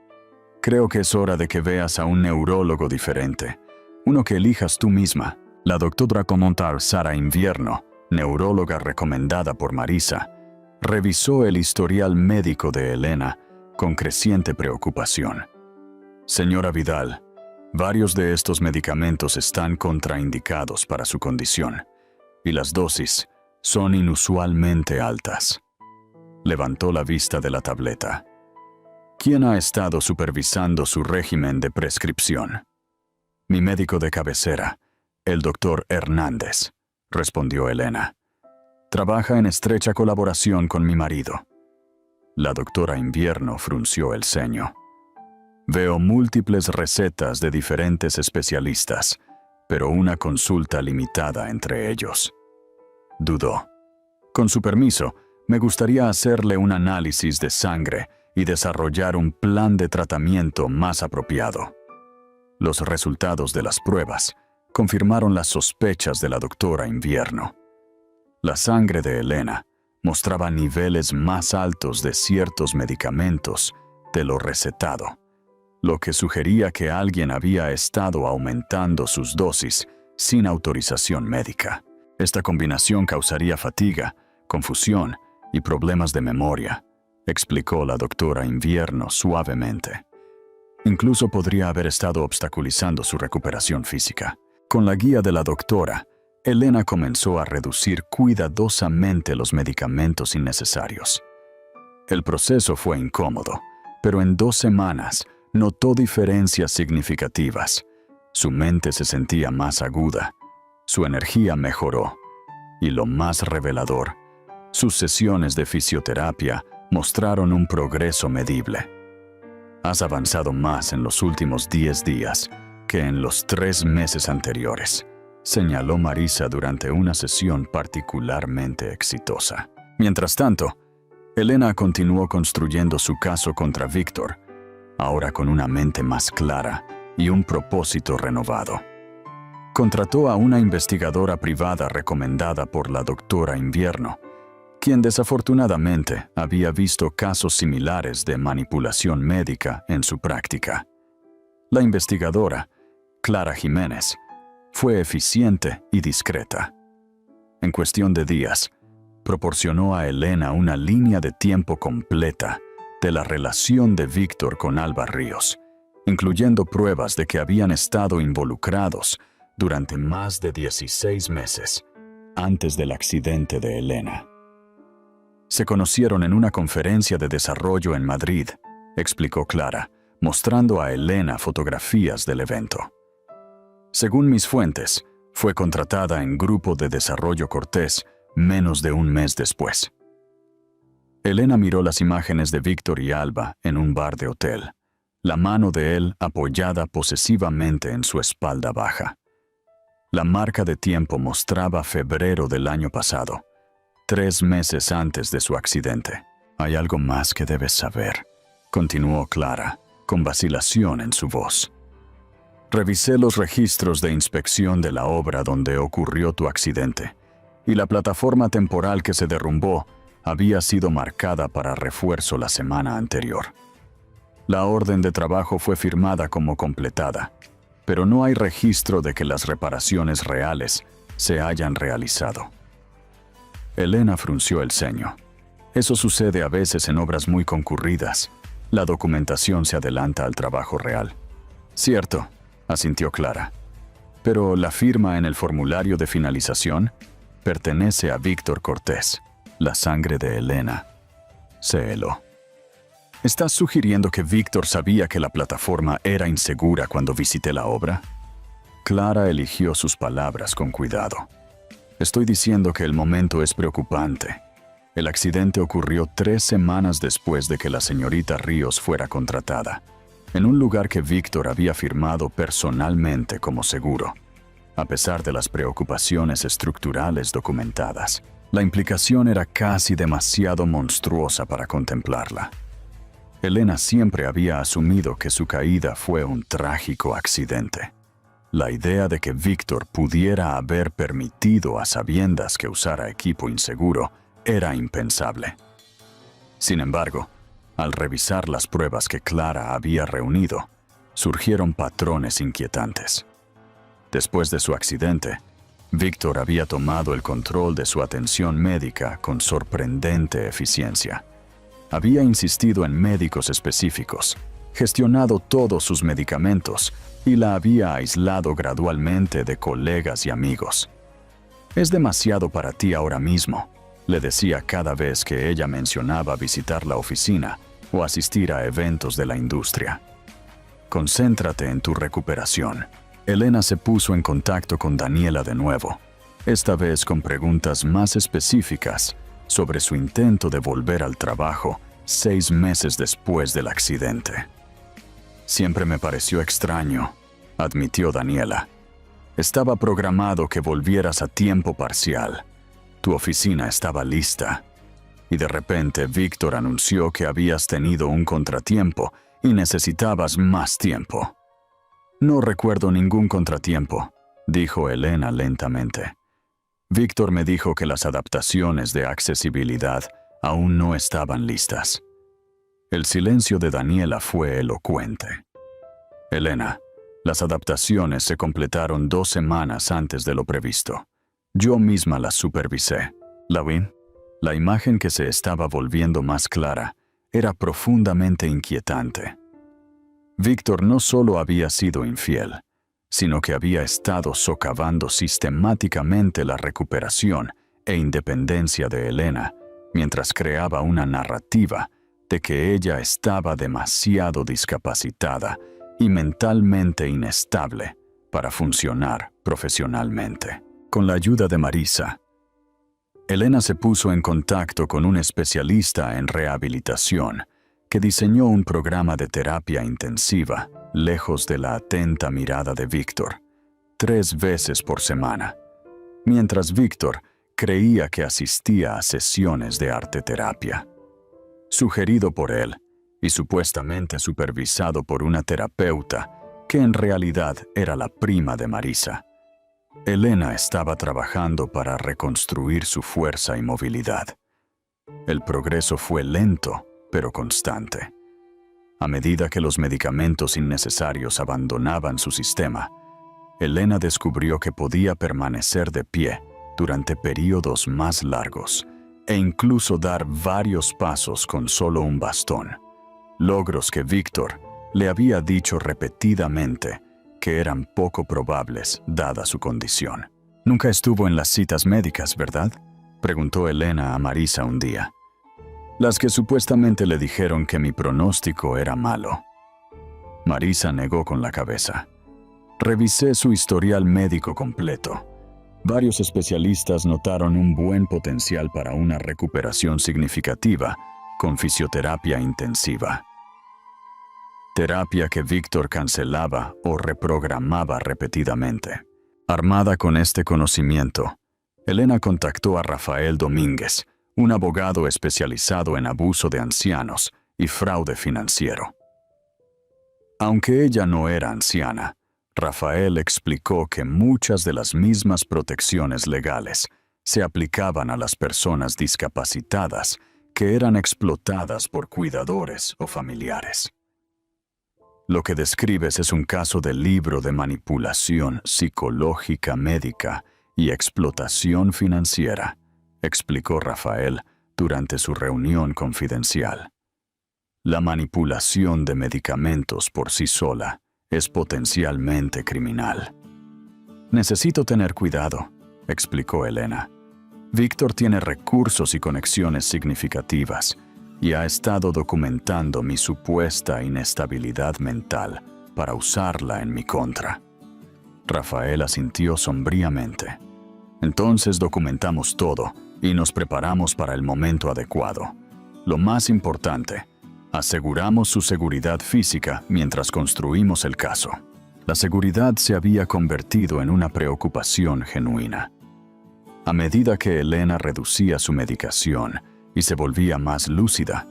Speaker 1: Creo que es hora de que veas a un neurólogo diferente, uno que elijas tú misma. La doctora Comontar Sara Invierno, neuróloga recomendada por Marisa, revisó el historial médico de Elena con creciente preocupación. Señora Vidal, varios de estos medicamentos están contraindicados para su condición, y las dosis son inusualmente altas. Levantó la vista de la tableta. ¿Quién ha estado supervisando su régimen de prescripción? Mi médico de cabecera, el doctor Hernández, respondió Elena. Trabaja en estrecha colaboración con mi marido. La doctora Invierno frunció el ceño. Veo múltiples recetas de diferentes especialistas, pero una consulta limitada entre ellos. Dudó. Con su permiso, me gustaría hacerle un análisis de sangre y desarrollar un plan de tratamiento más apropiado. Los resultados de las pruebas confirmaron las sospechas de la doctora Invierno. La sangre de Elena mostraba niveles más altos de ciertos medicamentos de lo recetado, lo que sugería que alguien había estado aumentando sus dosis sin autorización médica. Esta combinación causaría fatiga, confusión y problemas de memoria, explicó la doctora Invierno suavemente. Incluso podría haber estado obstaculizando su recuperación física. Con la guía de la doctora, Elena comenzó a reducir cuidadosamente los medicamentos innecesarios. El proceso fue incómodo, pero en 2 semanas notó diferencias significativas. Su mente se sentía más aguda, su energía mejoró, y lo más revelador, sus sesiones de fisioterapia mostraron un progreso medible. Has avanzado más en los últimos 10 días que en los 3 meses anteriores, señaló Marisa durante una sesión particularmente exitosa. Mientras tanto, Elena continuó construyendo su caso contra Víctor, ahora con una mente más clara y un propósito renovado. Contrató a una investigadora privada recomendada por la doctora Invierno, quien desafortunadamente había visto casos similares de manipulación médica en su práctica. La investigadora, Clara Jiménez, fue eficiente y discreta. En cuestión de días, proporcionó a Elena una línea de tiempo completa de la relación de Víctor con Alba Ríos, incluyendo pruebas de que habían estado involucrados durante más de 16 meses antes del accidente de Elena. Se conocieron en una conferencia de desarrollo en Madrid, explicó Clara, mostrando a Elena fotografías del evento. Según mis fuentes, fue contratada en Grupo de Desarrollo Cortés menos de un mes después. Elena miró las imágenes de Víctor y Alba en un bar de hotel, la mano de él apoyada posesivamente en su espalda baja. La marca de tiempo mostraba febrero del año pasado, 3 meses antes de su accidente. Hay algo más que debes saber, continuó Clara, con vacilación en su voz. Revisé los registros de inspección de la obra donde ocurrió tu accidente, y la plataforma temporal que se derrumbó había sido marcada para refuerzo la semana anterior. La orden de trabajo fue firmada como completada, pero no hay registro de que las reparaciones reales se hayan realizado. Elena frunció el ceño. Eso sucede a veces en obras muy concurridas. La documentación se adelanta al trabajo real. Cierto, asintió Clara. Pero la firma en el formulario de finalización pertenece a Víctor Cortés, la sangre de Elena. Se heló. ¿Estás sugiriendo que Víctor sabía que la plataforma era insegura cuando visité la obra? Clara eligió sus palabras con cuidado. Estoy diciendo que el momento es preocupante. El accidente ocurrió 3 semanas después de que la señorita Ríos fuera contratada, en un lugar que Víctor había firmado personalmente como seguro. A pesar de las preocupaciones estructurales documentadas, la implicación era casi demasiado monstruosa para contemplarla. Elena siempre había asumido que su caída fue un trágico accidente. La idea de que Víctor pudiera haber permitido a sabiendas que usara equipo inseguro era impensable. Sin embargo, al revisar las pruebas que Clara había reunido, surgieron patrones inquietantes. Después de su accidente, Víctor había tomado el control de su atención médica con sorprendente eficiencia. Había insistido en médicos específicos, gestionado todos sus medicamentos y la había aislado gradualmente de colegas y amigos. «Es demasiado para ti ahora mismo», le decía cada vez que ella mencionaba visitar la oficina o asistir a eventos de la industria. «Concéntrate en tu recuperación». Elena se puso en contacto con Daniela de nuevo, esta vez con preguntas más específicas sobre su intento de volver al trabajo 6 meses después del accidente. «Siempre me pareció extraño», admitió Daniela. «Estaba programado que volvieras a tiempo parcial. Tu oficina estaba lista. Y de repente Víctor anunció que habías tenido un contratiempo y necesitabas más tiempo». «No recuerdo ningún contratiempo», dijo Elena lentamente. «Víctor me dijo que las adaptaciones de accesibilidad aún no estaban listas». El silencio de Daniela fue elocuente. «Elena, las adaptaciones se completaron 2 semanas antes de lo previsto. Yo misma las supervisé. ¿La vi?» La imagen que se estaba volviendo más clara era profundamente inquietante. Víctor no solo había sido infiel, sino que había estado socavando sistemáticamente la recuperación e independencia de Elena, mientras creaba una narrativa de que ella estaba demasiado discapacitada y mentalmente inestable para funcionar profesionalmente. Con la ayuda de Marisa, Elena se puso en contacto con un especialista en rehabilitación que diseñó un programa de terapia intensiva, lejos de la atenta mirada de Víctor, 3 veces por semana, mientras Víctor creía que asistía a sesiones de arteterapia. Sugerido por él y supuestamente supervisado por una terapeuta que en realidad era la prima de Marisa, Elena estaba trabajando para reconstruir su fuerza y movilidad. El progreso fue lento, pero constante. A medida que los medicamentos innecesarios abandonaban su sistema, Elena descubrió que podía permanecer de pie durante períodos más largos e incluso dar varios pasos con solo un bastón, logros que Víctor le había dicho repetidamente que eran poco probables dada su condición. «Nunca estuvo en las citas médicas, ¿verdad?», preguntó Elena a Marisa un día. «Las que supuestamente le dijeron que mi pronóstico era malo». Marisa negó con la cabeza. «Revisé su historial médico completo. Varios especialistas notaron un buen potencial para una recuperación significativa con fisioterapia intensiva. Terapia que Víctor cancelaba o reprogramaba repetidamente. Armada con este conocimiento, Elena contactó a Rafael Domínguez, un abogado especializado en abuso de ancianos y fraude financiero. Aunque ella no era anciana, Rafael explicó que muchas de las mismas protecciones legales se aplicaban a las personas discapacitadas que eran explotadas por cuidadores o familiares. «Lo que describes es un caso de libro de manipulación psicológica médica y explotación financiera», explicó Rafael durante su reunión confidencial. «La manipulación de medicamentos por sí sola es potencialmente criminal». «Necesito tener cuidado», explicó Elena. «Víctor tiene recursos y conexiones significativas y ha estado documentando mi supuesta inestabilidad mental para usarla en mi contra». Rafael asintió sombríamente. «Entonces documentamos todo y nos preparamos para el momento adecuado. Lo más importante, aseguramos su seguridad física mientras construimos el caso». La seguridad se había convertido en una preocupación genuina. A medida que Elena reducía su medicación y se volvía más lúcida,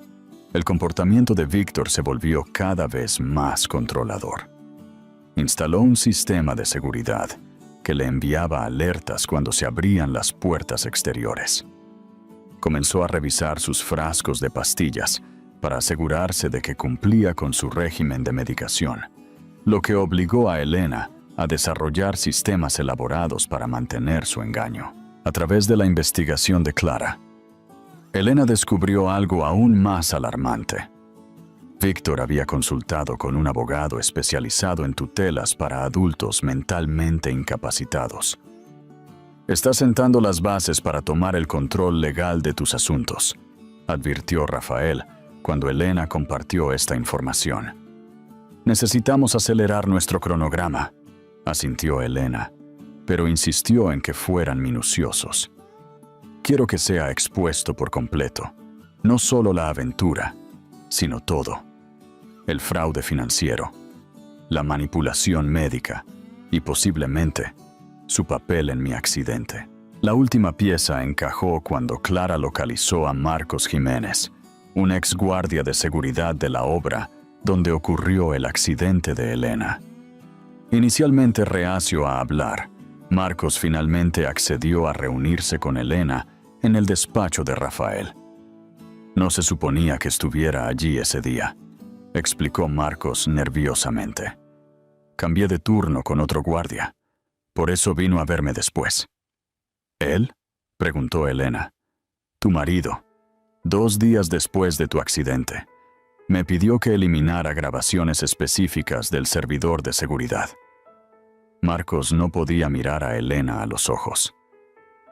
Speaker 1: el comportamiento de Víctor se volvió cada vez más controlador. Instaló un sistema de seguridad que le enviaba alertas cuando se abrían las puertas exteriores. Comenzó a revisar sus frascos de pastillas para asegurarse de que cumplía con su régimen de medicación, lo que obligó a Elena a desarrollar sistemas elaborados para mantener su engaño. A través de la investigación de Clara, Elena descubrió algo aún más alarmante. Víctor había consultado con un abogado especializado en tutelas para adultos mentalmente incapacitados. «Está sentando las bases para tomar el control legal de tus asuntos», advirtió Rafael cuando Elena compartió esta información. «Necesitamos acelerar nuestro cronograma», asintió Elena, pero insistió en que fueran minuciosos. «Quiero que sea expuesto por completo, no solo la aventura, sino todo. El fraude financiero, la manipulación médica y posiblemente su papel en mi accidente». La última pieza encajó cuando Clara localizó a Marcos Jiménez, un ex guardia de seguridad de la obra donde ocurrió el accidente de Elena. Inicialmente reacio a hablar, Marcos finalmente accedió a reunirse con Elena en el despacho de Rafael. «No se suponía que estuviera allí ese día», explicó Marcos nerviosamente. «Cambié de turno con otro guardia. Por eso vino a verme después». «¿Él?», preguntó Elena. «Tu marido, 2 días después de tu accidente, me pidió que eliminara grabaciones específicas del servidor de seguridad». Marcos no podía mirar a Elena a los ojos.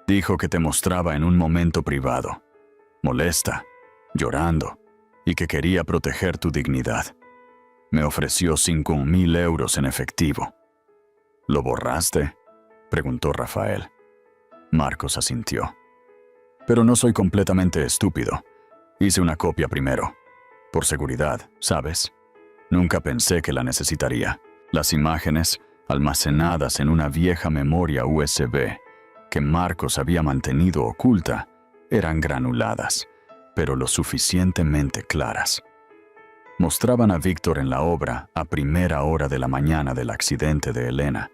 Speaker 1: «Dijo que te mostraba en un momento privado, molesta, llorando, y que quería proteger tu dignidad. Me ofreció 5.000 euros en efectivo». «¿Lo borraste?», preguntó Rafael. Marcos asintió. «Pero no soy completamente estúpido. Hice una copia primero. Por seguridad, ¿sabes? Nunca pensé que la necesitaría. Las imágenes, almacenadas en una vieja memoria USB que Marcos había mantenido oculta, eran granuladas, pero lo suficientemente claras. Mostraban a Víctor en la obra a primera hora de la mañana del accidente de Elena,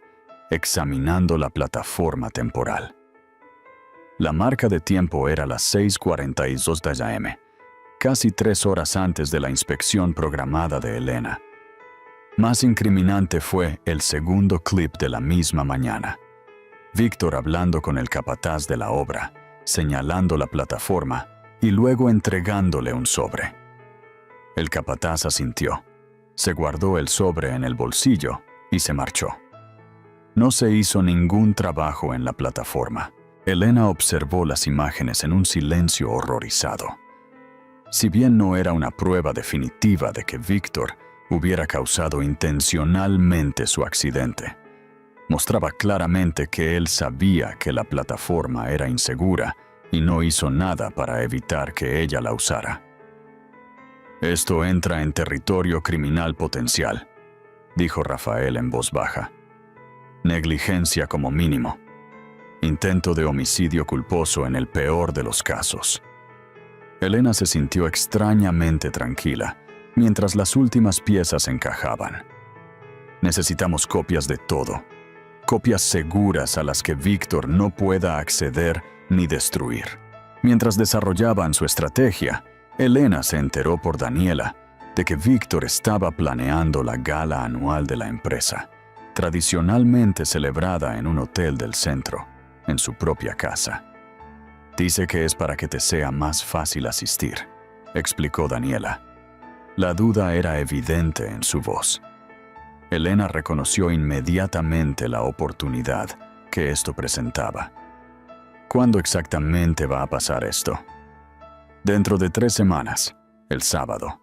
Speaker 1: examinando la plataforma temporal. La marca de tiempo era las 6:42 a.m., casi 3 horas antes de la inspección programada de Elena. Más incriminante fue el segundo clip de la misma mañana. Víctor hablando con el capataz de la obra, señalando la plataforma y luego entregándole un sobre. El capataz asintió, se guardó el sobre en el bolsillo y se marchó. No se hizo ningún trabajo en la plataforma. Elena observó las imágenes en un silencio horrorizado. Si bien no era una prueba definitiva de que Víctor hubiera causado intencionalmente su accidente, mostraba claramente que él sabía que la plataforma era insegura y no hizo nada para evitar que ella la usara. «Esto entra en territorio criminal potencial», dijo Rafael en voz baja. «Negligencia como mínimo. Intento de homicidio culposo en el peor de los casos». Elena se sintió extrañamente tranquila mientras las últimas piezas encajaban. «Necesitamos copias de todo. Copias seguras a las que Víctor no pueda acceder ni destruir». Mientras desarrollaban su estrategia, Elena se enteró por Daniela de que Víctor estaba planeando la gala anual de la empresa, tradicionalmente celebrada en un hotel del centro, en su propia casa. «Dice que es para que te sea más fácil asistir», explicó Daniela. La duda era evidente en su voz. Elena reconoció inmediatamente la oportunidad que esto presentaba. «¿Cuándo exactamente va a pasar esto?» «Dentro de 3 semanas, el sábado».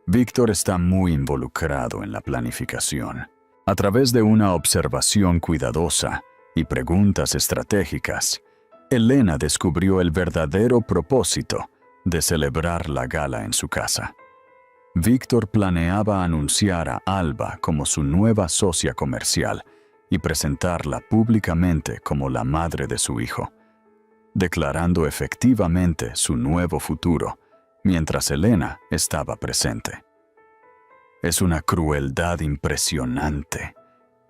Speaker 1: Víctor está muy involucrado en la planificación. A través de una observación cuidadosa y preguntas estratégicas, Elena descubrió el verdadero propósito de celebrar la gala en su casa. Víctor planeaba anunciar a Alba como su nueva socia comercial y presentarla públicamente como la madre de su hijo, declarando efectivamente su nuevo futuro, mientras Elena estaba presente. «Es una crueldad impresionante»,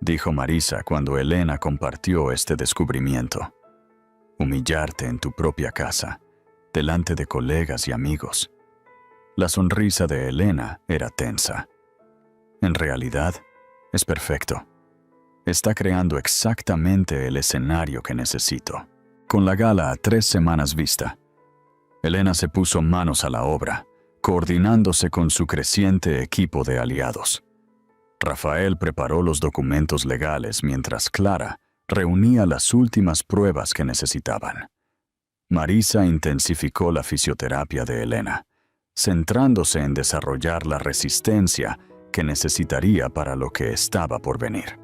Speaker 1: dijo Marisa cuando Elena compartió este descubrimiento. «Humillarte en tu propia casa, delante de colegas y amigos». La sonrisa de Elena era tensa. «En realidad, es perfecto. Está creando exactamente el escenario que necesito». Con la gala a 3 semanas vista, Elena se puso manos a la obra, coordinándose con su creciente equipo de aliados. Rafael preparó los documentos legales mientras Clara reunía las últimas pruebas que necesitaban. Marisa intensificó la fisioterapia de Elena, centrándose en desarrollar la resistencia que necesitaría para lo que estaba por venir.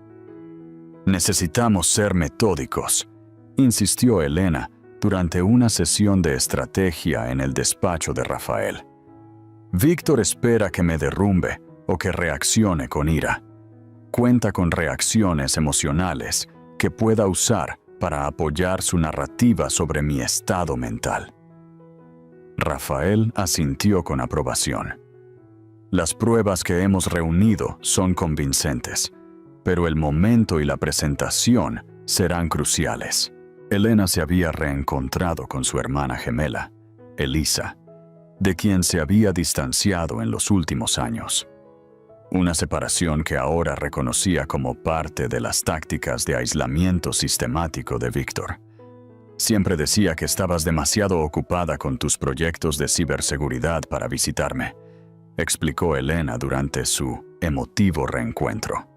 Speaker 1: «Necesitamos ser metódicos», insistió Elena durante una sesión de estrategia en el despacho de Rafael. «Víctor espera que me derrumbe o que reaccione con ira. Cuenta con reacciones emocionales que pueda usar para apoyar su narrativa sobre mi estado mental». Rafael asintió con aprobación. «Las pruebas que hemos reunido son convincentes, pero el momento y la presentación serán cruciales». Elena se había reencontrado con su hermana gemela, Elisa, de quien se había distanciado en los últimos años. Una separación que ahora reconocía como parte de las tácticas de aislamiento sistemático de Víctor. «Siempre decía que estabas demasiado ocupada con tus proyectos de ciberseguridad para visitarme», explicó Elena durante su emotivo reencuentro.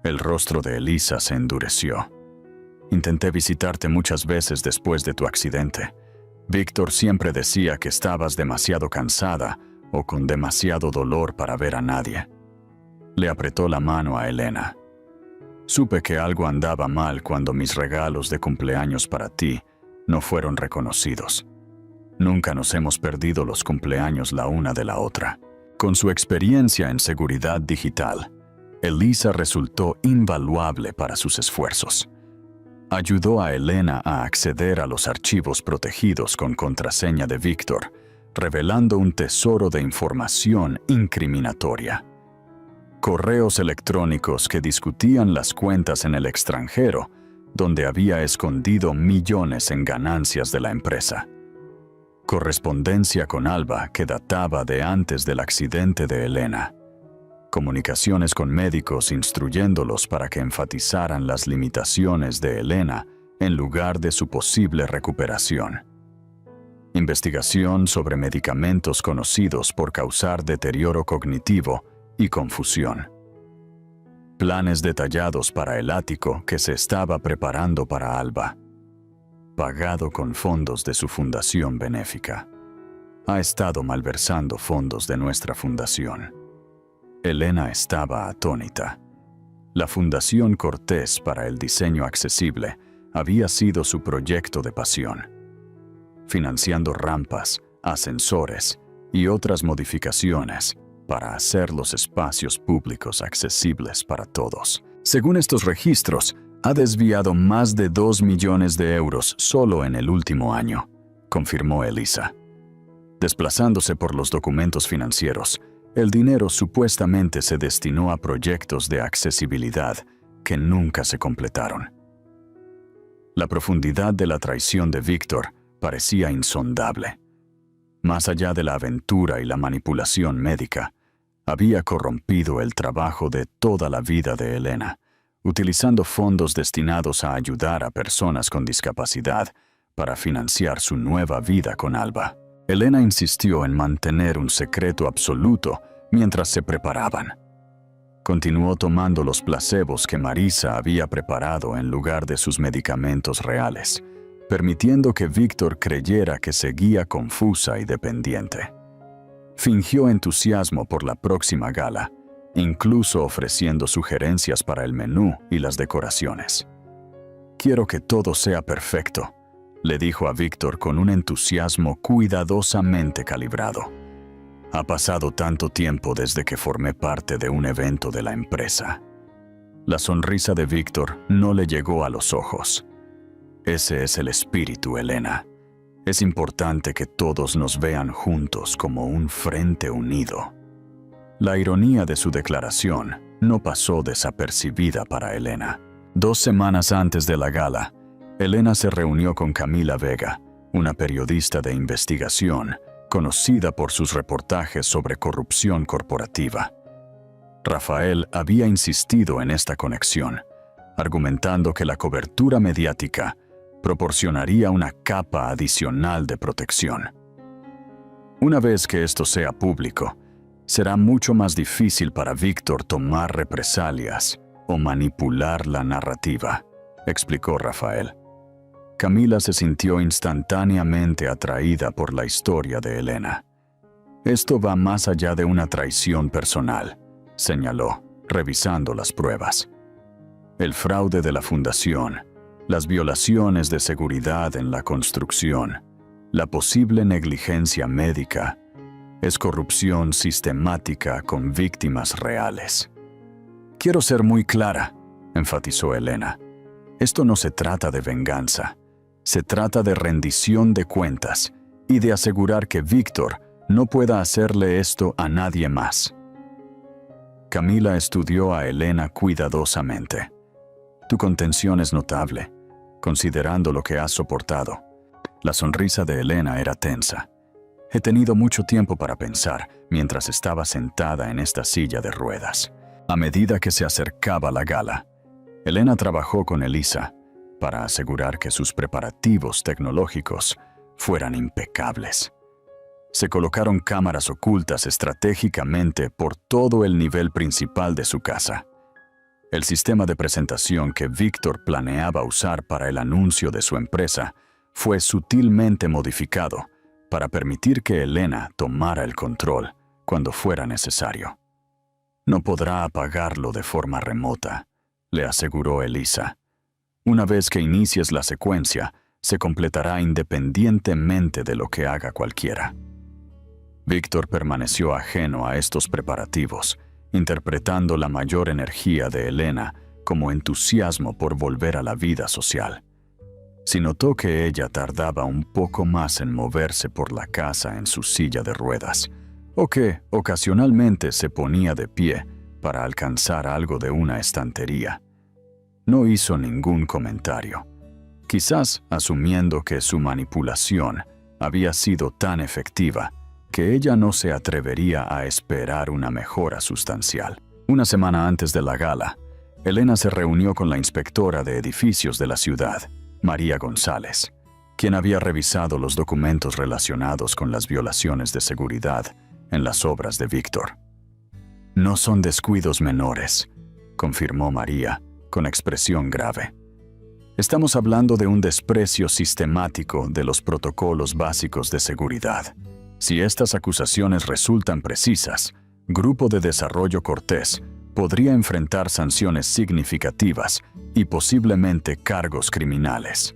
Speaker 1: El rostro de Elisa se endureció. «Intenté visitarte muchas veces después de tu accidente. Víctor siempre decía que estabas demasiado cansada o con demasiado dolor para ver a nadie». Le apretó la mano a Elena. «Supe que algo andaba mal cuando mis regalos de cumpleaños para ti no fueron reconocidos. Nunca nos hemos perdido los cumpleaños la una de la otra». Con su experiencia en seguridad digital, Elisa resultó invaluable para sus esfuerzos. Ayudó a Elena a acceder a los archivos protegidos con contraseña de Víctor, revelando un tesoro de información incriminatoria. correos electrónicos que discutían las cuentas en el extranjero, donde había escondido millones en ganancias de la empresa. Correspondencia con Alba que databa de antes del accidente de Elena. Comunicaciones con médicos instruyéndolos para que enfatizaran las limitaciones de Elena en lugar de su posible recuperación. Investigación sobre medicamentos conocidos por causar deterioro cognitivo y confusión. Planes detallados para el ático que se estaba preparando para Alba. Pagado con fondos de su fundación benéfica. Ha estado malversando fondos de nuestra fundación. Elena estaba atónita. La Fundación Cortés para el Diseño Accesible había sido su proyecto de pasión, financiando rampas, ascensores y otras modificaciones para hacer los espacios públicos accesibles para todos. Según estos registros, ha desviado más de 2 millones de euros solo en el último año, confirmó Elisa. Desplazándose por los documentos financieros, el dinero supuestamente se destinó a proyectos de accesibilidad que nunca se completaron. La profundidad de la traición de Víctor parecía insondable. Más allá de la aventura y la manipulación médica, había corrompido el trabajo de toda la vida de Elena, utilizando fondos destinados a ayudar a personas con discapacidad para financiar su nueva vida con Alba. Elena insistió en mantener un secreto absoluto mientras se preparaban. Continuó tomando los placebos que Marisa había preparado en lugar de sus medicamentos reales, permitiendo que Víctor creyera que seguía confusa y dependiente. Fingió entusiasmo por la próxima gala, incluso ofreciendo sugerencias para el menú y las decoraciones. «Quiero que todo sea perfecto», le dijo a Víctor con un entusiasmo cuidadosamente calibrado. «Ha pasado tanto tiempo desde que formé parte de un evento de la empresa». La sonrisa de Víctor no le llegó a los ojos. «Ese es el espíritu, Elena. Es importante que todos nos vean juntos como un frente unido». La ironía de su declaración no pasó desapercibida para Elena. 2 semanas antes de la gala, Elena se reunió con Camila Vega, una periodista de investigación conocida por sus reportajes sobre corrupción corporativa. Rafael había insistido en esta conexión, argumentando que la cobertura mediática proporcionaría una capa adicional de protección. Una vez que esto sea público, será mucho más difícil para Víctor tomar represalias o manipular la narrativa, explicó Rafael. Camila se sintió instantáneamente atraída por la historia de Elena. «Esto va más allá de una traición personal», señaló, revisando las pruebas. «El fraude de la fundación, las violaciones de seguridad en la construcción, la posible negligencia médica, es corrupción sistemática con víctimas reales». «Quiero ser muy clara», enfatizó Elena. «Esto no se trata de venganza. Se trata de rendición de cuentas y de asegurar que Víctor no pueda hacerle esto a nadie más». Camila estudió a Elena cuidadosamente. «Tu contención es notable, considerando lo que has soportado». La sonrisa de Elena era tensa. «He tenido mucho tiempo para pensar mientras estaba sentada en esta silla de ruedas». A medida que se acercaba la gala, Elena trabajó con Elisa para asegurar que sus preparativos tecnológicos fueran impecables. Se colocaron cámaras ocultas estratégicamente por todo el nivel principal de su casa. El sistema de presentación que Víctor planeaba usar para el anuncio de su empresa fue sutilmente modificado para permitir que Elena tomara el control cuando fuera necesario. «No podrá apagarlo de forma remota», le aseguró Elisa. «Una vez que inicies la secuencia, se completará independientemente de lo que haga cualquiera». Víctor permaneció ajeno a estos preparativos, interpretando la mayor energía de Elena como entusiasmo por volver a la vida social. Si notó que ella tardaba un poco más en moverse por la casa en su silla de ruedas, o que ocasionalmente se ponía de pie para alcanzar algo de una estantería. No hizo ningún comentario, quizás asumiendo que su manipulación había sido tan efectiva que ella no se atrevería a esperar una mejora sustancial. Una semana antes de la gala, Elena se reunió con la inspectora de edificios de la ciudad, María González, quien había revisado los documentos relacionados con las violaciones de seguridad en las obras de Víctor. No son descuidos menores, confirmó María, con expresión grave. Estamos hablando de un desprecio sistemático de los protocolos básicos de seguridad. Si estas acusaciones resultan precisas, Grupo de Desarrollo Cortés podría enfrentar sanciones significativas y posiblemente cargos criminales.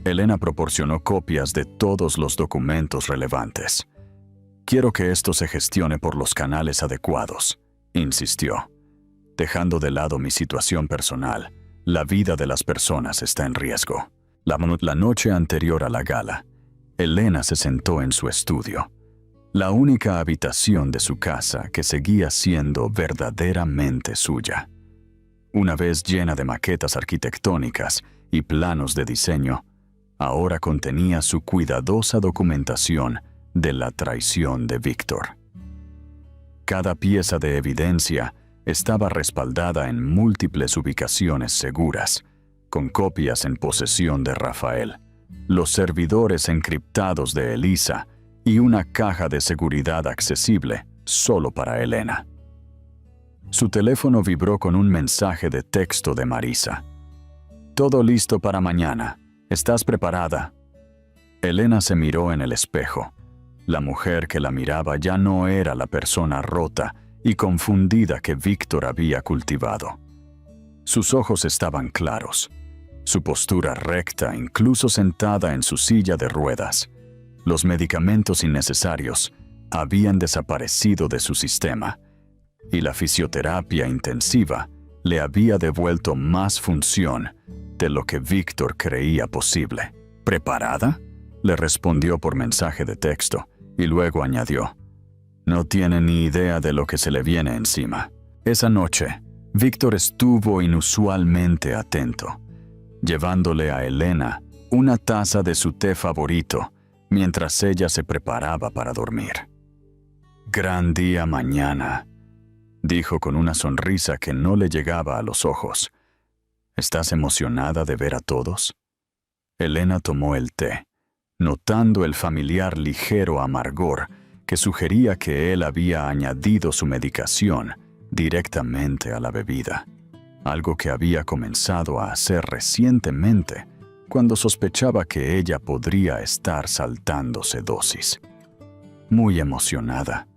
Speaker 1: Elena proporcionó copias de todos los documentos relevantes. Quiero que esto se gestione por los canales adecuados, insistió. Dejando de lado mi situación personal, la vida de las personas está en riesgo. La noche anterior a la gala, Elena se sentó en su estudio, la única habitación de su casa que seguía siendo verdaderamente suya. Una vez llena de maquetas arquitectónicas y planos de diseño, ahora contenía su cuidadosa documentación de la traición de Víctor. Cada pieza de evidencia estaba respaldada en múltiples ubicaciones seguras, con copias en posesión de Rafael, los servidores encriptados de Elisa y una caja de seguridad accesible solo para Elena. Su teléfono vibró con un mensaje de texto de Marisa. «Todo listo para mañana. ¿Estás preparada?» Elena se miró en el espejo. La mujer que la miraba ya no era la persona rota y confundida que Víctor había cultivado. Sus ojos estaban claros, su postura recta, incluso sentada en su silla de ruedas. Los medicamentos innecesarios habían desaparecido de su sistema, y la fisioterapia intensiva le había devuelto más función de lo que Víctor creía posible. ¿Preparada?, le respondió por mensaje de texto, y luego añadió: «No tiene ni idea de lo que se le viene encima». Esa noche, Víctor estuvo inusualmente atento, llevándole a Elena una taza de su té favorito mientras ella se preparaba para dormir. «Gran día mañana», dijo con una sonrisa que no le llegaba a los ojos. «¿Estás emocionada de ver a todos?» Elena tomó el té, notando el familiar ligero amargor que sugería que él había añadido su medicación directamente a la bebida, algo que había comenzado a hacer recientemente cuando sospechaba que ella podría estar saltándose dosis. «Muy emocionada»,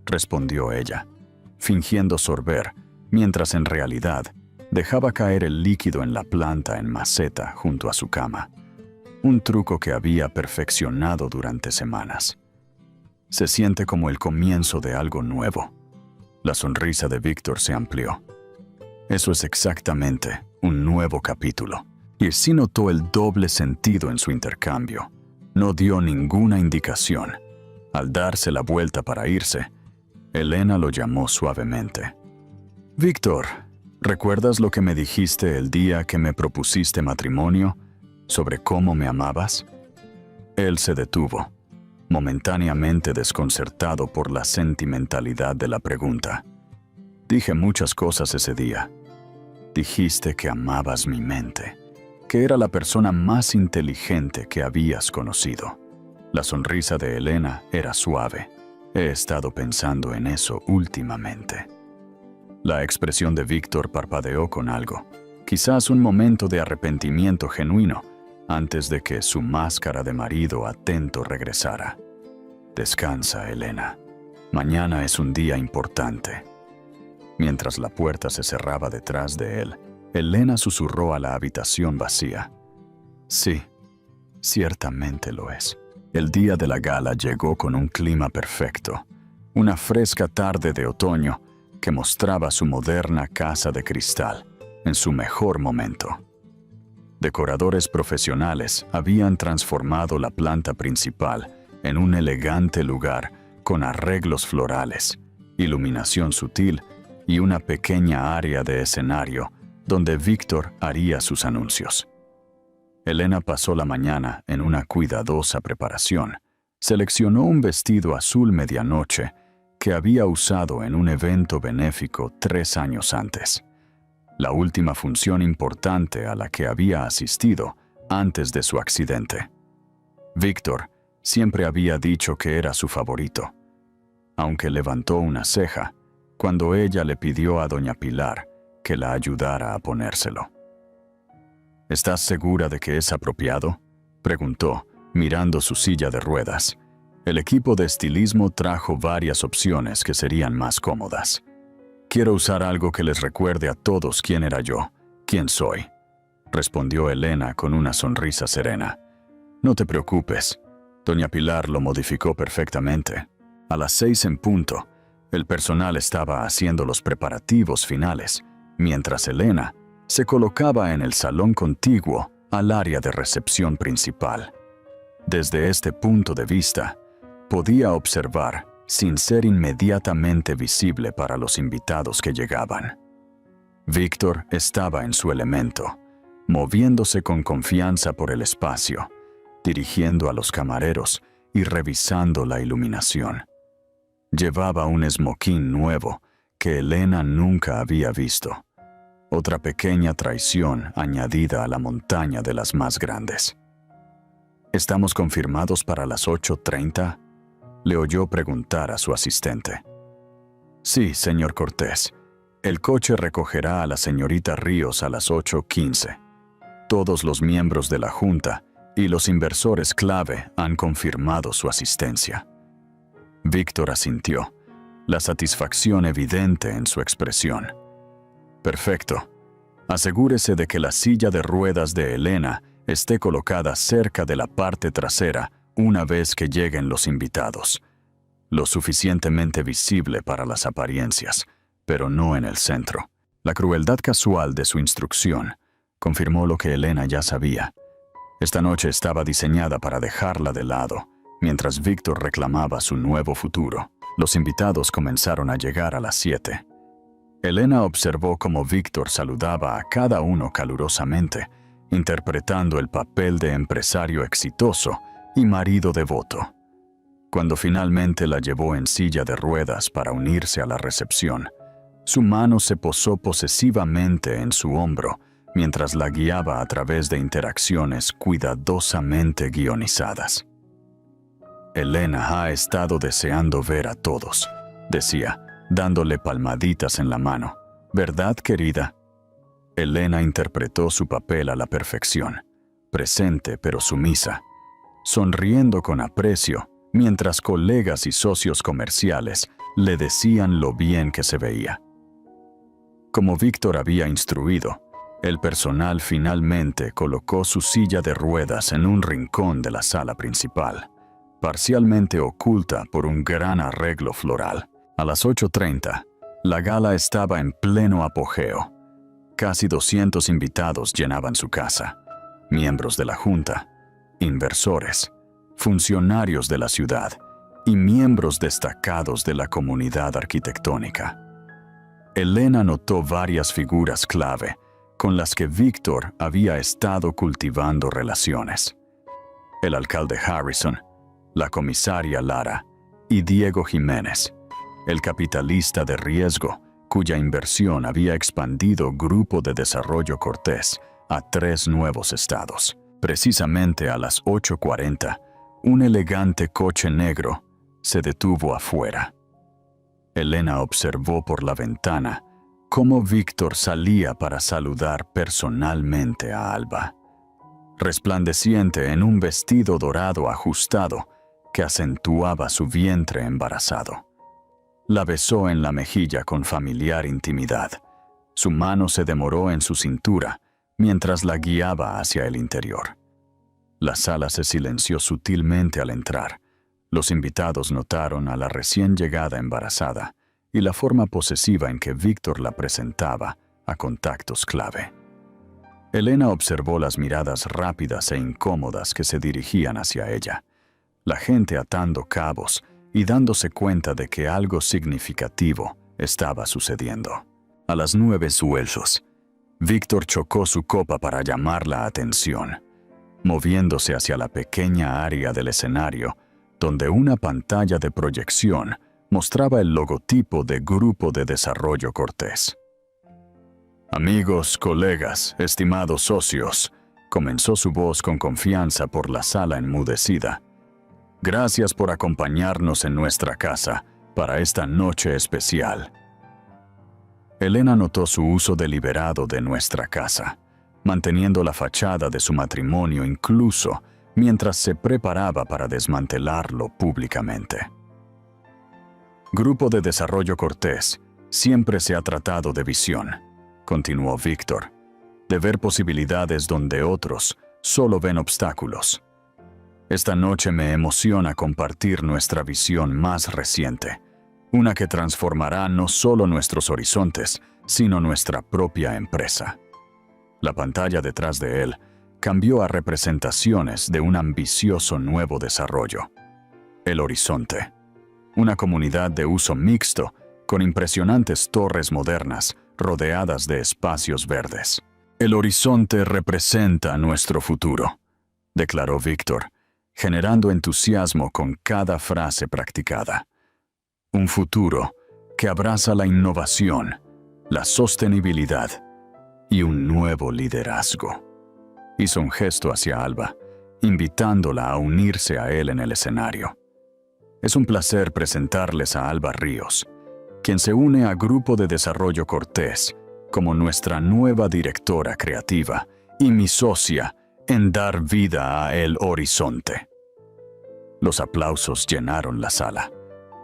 Speaker 1: respondió ella, fingiendo sorber, mientras en realidad dejaba caer el líquido en la planta en maceta junto a su cama, un truco que había perfeccionado durante semanas. «Se siente como el comienzo de algo nuevo». La sonrisa de Víctor se amplió. «Eso es exactamente un nuevo capítulo». Y sí notó el doble sentido en su intercambio. No dio ninguna indicación. Al darse la vuelta para irse, Elena lo llamó suavemente. «Víctor, ¿recuerdas lo que me dijiste el día que me propusiste matrimonio sobre cómo me amabas?» Él se detuvo, momentáneamente desconcertado por la sentimentalidad de la pregunta. «Dije muchas cosas ese día. Dijiste que amabas mi mente, que era la persona más inteligente que habías conocido». La sonrisa de Elena era suave. «He estado pensando en eso últimamente». La expresión de Víctor parpadeó con algo, quizás un momento de arrepentimiento genuino, antes de que su máscara de marido atento regresara. «Descansa, Elena. Mañana es un día importante». Mientras la puerta se cerraba detrás de él, Elena susurró a la habitación vacía: «Sí, ciertamente lo es». El día de la gala llegó con un clima perfecto, una fresca tarde de otoño que mostraba su moderna casa de cristal en su mejor momento. Decoradores profesionales habían transformado la planta principal en un elegante lugar con arreglos florales, iluminación sutil y una pequeña área de escenario donde Víctor haría sus anuncios. Elena pasó la mañana en una cuidadosa preparación. Seleccionó un vestido azul medianoche que había usado en un evento benéfico 3 años antes, la última función importante a la que había asistido antes de su accidente. Víctor siempre había dicho que era su favorito, aunque levantó una ceja cuando ella le pidió a doña Pilar que la ayudara a ponérselo. ¿Estás segura de que es apropiado?, preguntó, mirando su silla de ruedas. El equipo de estilismo trajo varias opciones que serían más cómodas. Quiero usar algo que les recuerde a todos quién era yo, quién soy, respondió Elena con una sonrisa serena. No te preocupes, doña Pilar lo modificó perfectamente. A las 6 en punto, el personal estaba haciendo los preparativos finales, mientras Elena se colocaba en el salón contiguo al área de recepción principal. Desde este punto de vista, podía observar, sin ser inmediatamente visible para los invitados que llegaban. Víctor estaba en su elemento, moviéndose con confianza por el espacio, dirigiendo a los camareros y revisando la iluminación. Llevaba un esmoquín nuevo que Elena nunca había visto. Otra pequeña traición añadida a la montaña de las más grandes. ¿Estamos confirmados para las 8:30? Le oyó preguntar a su asistente. Sí, señor Cortés. El coche recogerá a la señorita Ríos a las 8:15. Todos los miembros de la Junta y los inversores clave han confirmado su asistencia. Víctor asintió, la satisfacción evidente en su expresión. Perfecto. Asegúrese de que la silla de ruedas de Elena esté colocada cerca de la parte trasera una vez que lleguen los invitados. Lo suficientemente visible para las apariencias, pero no en el centro. La crueldad casual de su instrucción confirmó lo que Elena ya sabía. Esta noche estaba diseñada para dejarla de lado, mientras Víctor reclamaba su nuevo futuro. Los invitados comenzaron a llegar a las 7. Elena observó cómo Víctor saludaba a cada uno calurosamente, interpretando el papel de empresario exitoso y marido devoto. Cuando finalmente la llevó en silla de ruedas para unirse a la recepción, su mano se posó posesivamente en su hombro mientras la guiaba a través de interacciones cuidadosamente guionizadas. Elena ha estado deseando ver a todos, decía, dándole palmaditas en la mano. ¿Verdad, querida? Elena interpretó su papel a la perfección, presente pero sumisa, sonriendo con aprecio, mientras colegas y socios comerciales le decían lo bien que se veía. Como Víctor había instruido, el personal finalmente colocó su silla de ruedas en un rincón de la sala principal, parcialmente oculta por un gran arreglo floral. A las 8:30, la gala estaba en pleno apogeo. Casi 200 invitados llenaban su casa, miembros de la Junta, inversores, funcionarios de la ciudad y miembros destacados de la comunidad arquitectónica. Elena notó varias figuras clave con las que Víctor había estado cultivando relaciones. El alcalde Harrison, la comisaria Lara y Diego Jiménez, el capitalista de riesgo cuya inversión había expandido Grupo de Desarrollo Cortés a 3 nuevos estados. Precisamente a las 8:40, un elegante coche negro se detuvo afuera. Elena observó por la ventana cómo Víctor salía para saludar personalmente a Alba, resplandeciente en un vestido dorado ajustado que acentuaba su vientre embarazado. La besó en la mejilla con familiar intimidad. Su mano se demoró en su cintura mientras la guiaba hacia el interior. La sala se silenció sutilmente al entrar. Los invitados notaron a la recién llegada embarazada y la forma posesiva en que Víctor la presentaba a contactos clave. Elena observó las miradas rápidas e incómodas que se dirigían hacia ella, la gente atando cabos y dándose cuenta de que algo significativo estaba sucediendo. A las 9 suelsos, Víctor chocó su copa para llamar la atención, moviéndose hacia la pequeña área del escenario, donde una pantalla de proyección mostraba el logotipo de Grupo de Desarrollo Cortés. Amigos, colegas, estimados socios, comenzó su voz con confianza por la sala enmudecida. Gracias por acompañarnos en nuestra casa para esta noche especial. Elena notó su uso deliberado de nuestra casa, manteniendo la fachada de su matrimonio incluso mientras se preparaba para desmantelarlo públicamente. Grupo de Desarrollo Cortés siempre se ha tratado de visión, continuó Víctor, de ver posibilidades donde otros solo ven obstáculos. Esta noche me emociona compartir nuestra visión más reciente, una que transformará no solo nuestros horizontes, sino nuestra propia empresa. La pantalla detrás de él cambió a representaciones de un ambicioso nuevo desarrollo. El Horizonte, una comunidad de uso mixto con impresionantes torres modernas rodeadas de espacios verdes. El Horizonte representa nuestro futuro, declaró Víctor, generando entusiasmo con cada frase practicada. Un futuro que abraza la innovación, la sostenibilidad y un nuevo liderazgo. Hizo un gesto hacia Alba, invitándola a unirse a él en el escenario. Es un placer presentarles a Alba Ríos, quien se une a Grupo de Desarrollo Cortés como nuestra nueva directora creativa y mi socia en dar vida a El Horizonte. Los aplausos llenaron la sala,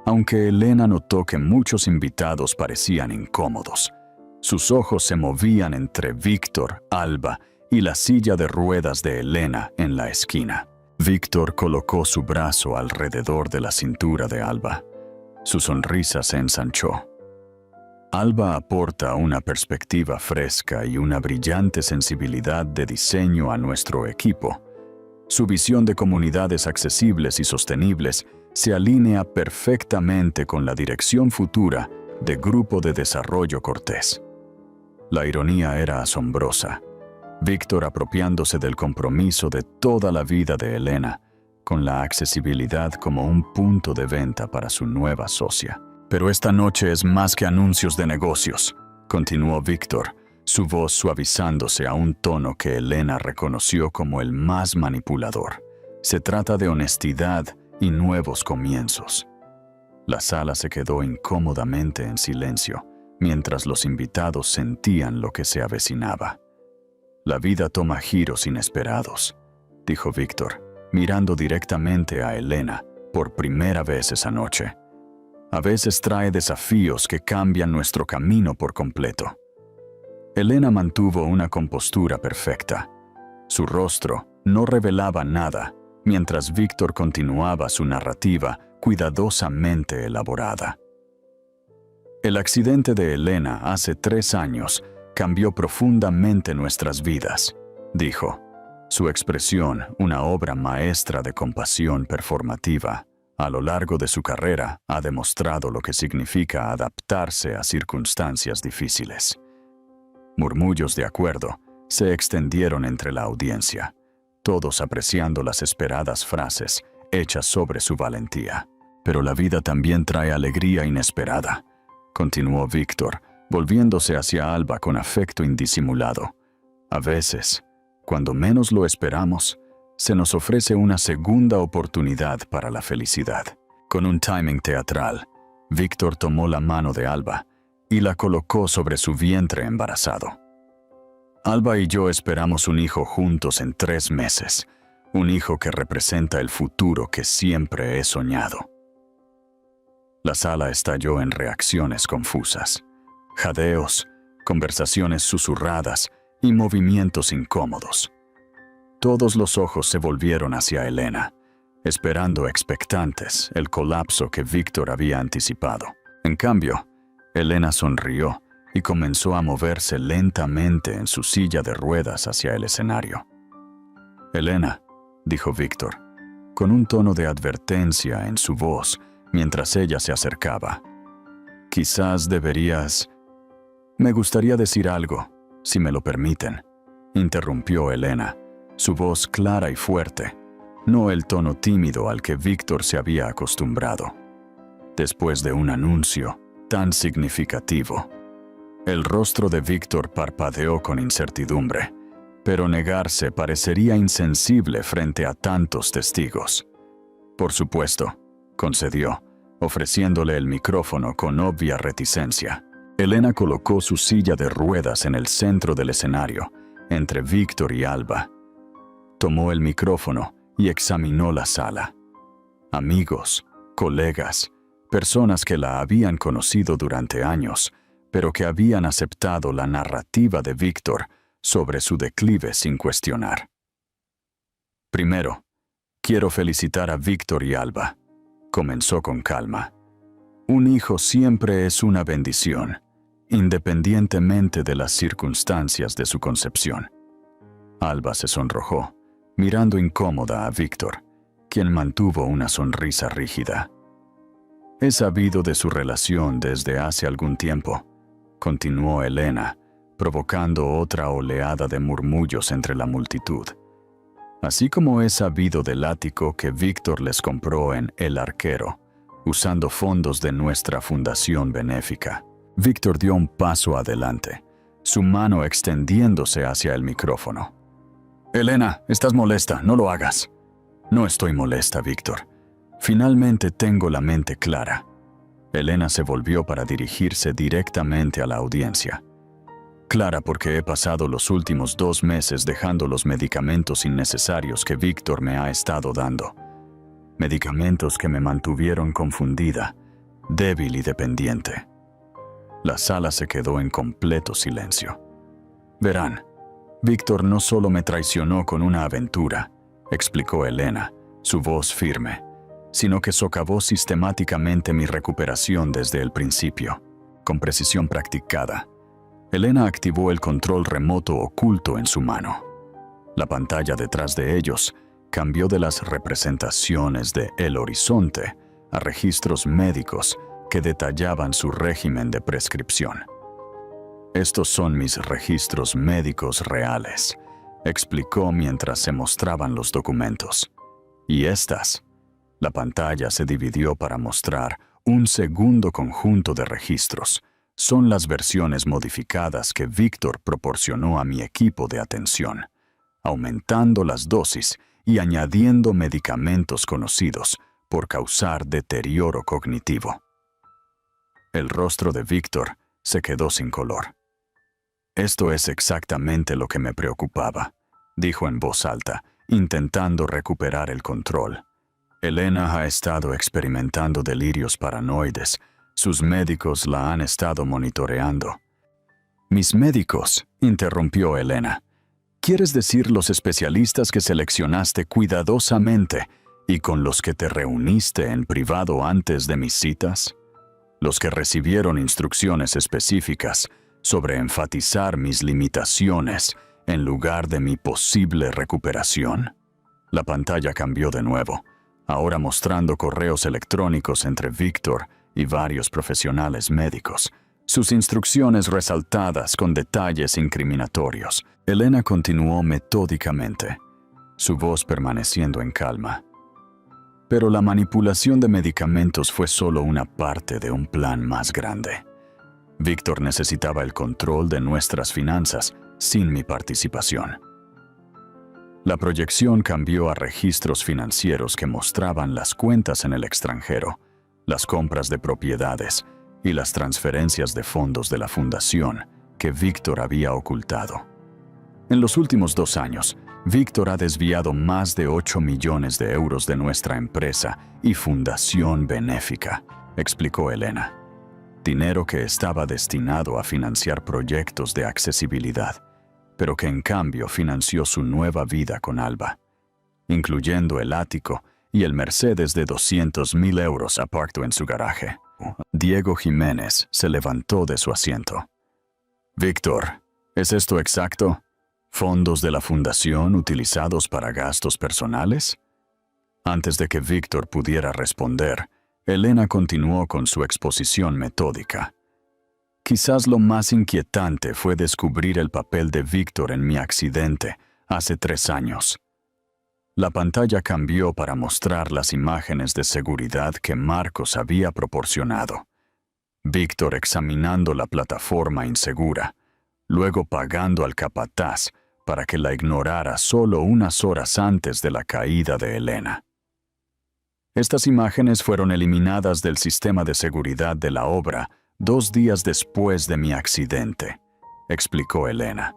Speaker 1: aunque Elena notó que muchos invitados parecían incómodos. Sus ojos se movían entre Víctor, Alba y la silla de ruedas de Elena en la esquina. Víctor colocó su brazo alrededor de la cintura de Alba. Su sonrisa se ensanchó. Alba aporta una perspectiva fresca y una brillante sensibilidad de diseño a nuestro equipo. Su visión de comunidades accesibles y sostenibles se alinea perfectamente con la dirección futura de Grupo de Desarrollo Cortés. La ironía era asombrosa. Víctor apropiándose del compromiso de toda la vida de Elena, con la accesibilidad como un punto de venta para su nueva socia. Pero esta noche es más que anuncios de negocios, continuó Víctor, su voz suavizándose a un tono que Elena reconoció como el más manipulador. Se trata de honestidad y nuevos comienzos. La sala se quedó incómodamente en silencio, mientras los invitados sentían lo que se avecinaba. La vida toma giros inesperados, dijo Víctor, mirando directamente a Elena por primera vez esa noche. A veces trae desafíos que cambian nuestro camino por completo. Elena mantuvo una compostura perfecta. Su rostro no revelaba nada, mientras Víctor continuaba su narrativa cuidadosamente elaborada. El accidente de Elena hace 3 años cambió profundamente nuestras vidas, dijo. Su expresión, una obra maestra de compasión performativa, a lo largo de su carrera ha demostrado lo que significa adaptarse a circunstancias difíciles. Murmullos de acuerdo se extendieron entre la audiencia, todos apreciando las esperadas frases hechas sobre su valentía. Pero la vida también trae alegría inesperada, continuó Víctor, volviéndose hacia Alba con afecto indisimulado. A veces, cuando menos lo esperamos, se nos ofrece una segunda oportunidad para la felicidad. Con un timing teatral, Víctor tomó la mano de Alba y la colocó sobre su vientre embarazado. Alba y yo esperamos un hijo juntos en 3 meses, un hijo que representa el futuro que siempre he soñado. La sala estalló en reacciones confusas, jadeos, conversaciones susurradas y movimientos incómodos. Todos los ojos se volvieron hacia Elena, esperando expectantes el colapso que Víctor había anticipado. En cambio, Elena sonrió y comenzó a moverse lentamente en su silla de ruedas hacia el escenario. «Elena», dijo Víctor, con un tono de advertencia en su voz mientras ella se acercaba. Quizás deberías... Me gustaría decir algo, si me lo permiten, interrumpió Elena, su voz clara y fuerte, no el tono tímido al que Víctor se había acostumbrado. Después de un anuncio tan significativo, el rostro de Víctor parpadeó con incertidumbre, pero negarse parecería insensible frente a tantos testigos. Por supuesto, concedió, ofreciéndole el micrófono con obvia reticencia. Elena colocó su silla de ruedas en el centro del escenario, entre Víctor y Alba. Tomó el micrófono y examinó la sala. Amigos, colegas, personas que la habían conocido durante años, pero que habían aceptado la narrativa de Víctor sobre su declive sin cuestionar. Primero, quiero felicitar a Víctor y Alba. Comenzó con calma. Un hijo siempre es una bendición, independientemente de las circunstancias de su concepción. Alba se sonrojó, mirando incómoda a Víctor, quien mantuvo una sonrisa rígida. He sabido de su relación desde hace algún tiempo, continuó Elena, provocando otra oleada de murmullos entre la multitud. Así como he sabido del ático que Víctor les compró en El Arquero, usando fondos de nuestra fundación benéfica. Víctor dio un paso adelante, su mano extendiéndose hacia el micrófono. Elena, estás molesta, no lo hagas. No estoy molesta, Víctor. Finalmente tengo la mente clara. Elena se volvió para dirigirse directamente a la audiencia. Clara porque he pasado los últimos 2 meses dejando los medicamentos innecesarios que Víctor me ha estado dando. Medicamentos que me mantuvieron confundida, débil y dependiente. La sala se quedó en completo silencio. Verán, Víctor no solo me traicionó con una aventura, explicó Elena, su voz firme, sino que socavó sistemáticamente mi recuperación desde el principio, con precisión practicada. Elena activó el control remoto oculto en su mano. La pantalla detrás de ellos cambió de las representaciones de El Horizonte a registros médicos que detallaban su régimen de prescripción. Estos son mis registros médicos reales, explicó mientras se mostraban los documentos. Y estas, la pantalla se dividió para mostrar un segundo conjunto de registros. Son las versiones modificadas que Víctor proporcionó a mi equipo de atención, aumentando las dosis y añadiendo medicamentos conocidos por causar deterioro cognitivo. El rostro de Víctor se quedó sin color. Esto es exactamente lo que me preocupaba, dijo en voz alta, intentando recuperar el control. Elena ha estado experimentando delirios paranoides. Sus médicos la han estado monitoreando. Mis médicos, interrumpió Elena. ¿Quieres decir los especialistas que seleccionaste cuidadosamente y con los que te reuniste en privado antes de mis citas? Los que recibieron instrucciones específicas sobre enfatizar mis limitaciones en lugar de mi posible recuperación. La pantalla cambió de nuevo, ahora mostrando correos electrónicos entre Víctor y varios profesionales médicos, sus instrucciones resaltadas con detalles incriminatorios. Elena continuó metódicamente, su voz permaneciendo en calma. Pero la manipulación de medicamentos fue solo una parte de un plan más grande. Víctor necesitaba el control de nuestras finanzas sin mi participación. La proyección cambió a registros financieros que mostraban las cuentas en el extranjero, las compras de propiedades y las transferencias de fondos de la fundación que Víctor había ocultado. En los últimos 2 años, Víctor ha desviado más de 8 millones de euros de nuestra empresa y fundación benéfica, explicó Elena. Dinero que estaba destinado a financiar proyectos de accesibilidad, pero que en cambio financió su nueva vida con Alba, incluyendo el ático y el Mercedes de 200.000 euros aparcado en su garaje. Diego Jiménez se levantó de su asiento. Víctor, ¿es esto exacto? ¿Fondos de la fundación utilizados para gastos personales? Antes de que Víctor pudiera responder, Elena continuó con su exposición metódica. Quizás lo más inquietante fue descubrir el papel de Víctor en mi accidente hace 3 años. La pantalla cambió para mostrar las imágenes de seguridad que Marcos había proporcionado. Víctor examinando la plataforma insegura, luego pagando al capataz para que la ignorara solo unas horas antes de la caída de Elena. Estas imágenes fueron eliminadas del sistema de seguridad de la obra 2 días después de mi accidente, explicó Elena.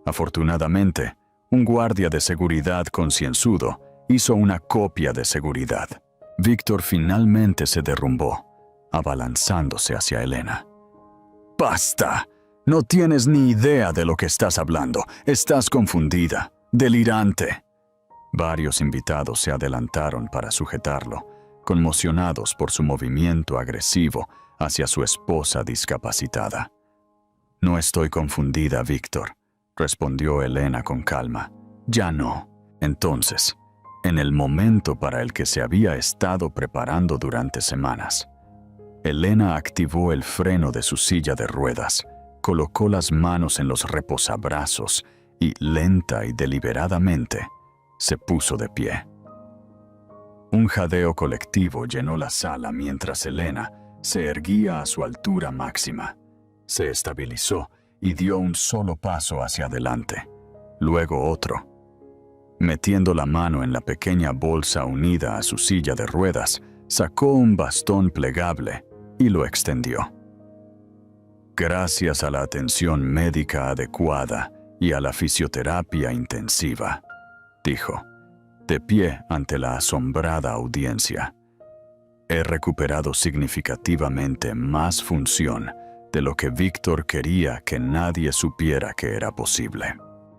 Speaker 1: Afortunadamente, un guardia de seguridad concienzudo hizo una copia de seguridad. Víctor finalmente se derrumbó, abalanzándose hacia Elena. ¡Basta! No tienes ni idea de lo que estás hablando. Estás confundida, delirante. Varios invitados se adelantaron para sujetarlo, conmocionados por su movimiento agresivo hacia su esposa discapacitada. No estoy confundida, Víctor, respondió Elena con calma. Ya no. Entonces, en el momento para el que se había estado preparando durante semanas, Elena activó el freno de su silla de ruedas, colocó las manos en los reposabrazos y, lenta y deliberadamente, se puso de pie. Un jadeo colectivo llenó la sala mientras Elena se erguía a su altura máxima. Se estabilizó y dio un solo paso hacia adelante, luego otro. Metiendo la mano en la pequeña bolsa unida a su silla de ruedas, sacó un bastón plegable y lo extendió. Gracias a la atención médica adecuada y a la fisioterapia intensiva, dijo, de pie ante la asombrada audiencia, he recuperado significativamente más función de lo que Víctor quería que nadie supiera que era posible.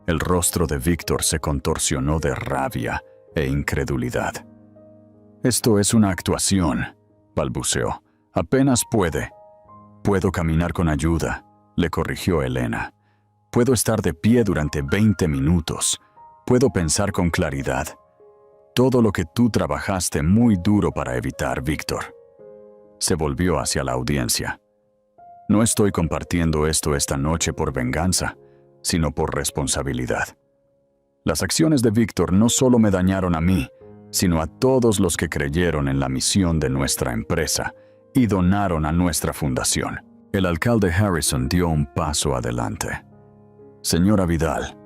Speaker 1: El rostro de Víctor se contorsionó de rabia e incredulidad. Esto es una actuación, balbuceó. Apenas puede. Puedo caminar con ayuda, le corrigió Elena. Puedo estar de pie durante 20 minutos. Puedo pensar con claridad. Todo lo que tú trabajaste muy duro para evitar, Víctor. Se volvió hacia la audiencia. No estoy compartiendo esto esta noche por venganza, sino por responsabilidad. Las acciones de Víctor no solo me dañaron a mí, sino a todos los que creyeron en la misión de nuestra empresa y donaron a nuestra fundación. El alcalde Harrison dio un paso adelante. Señora Vidal,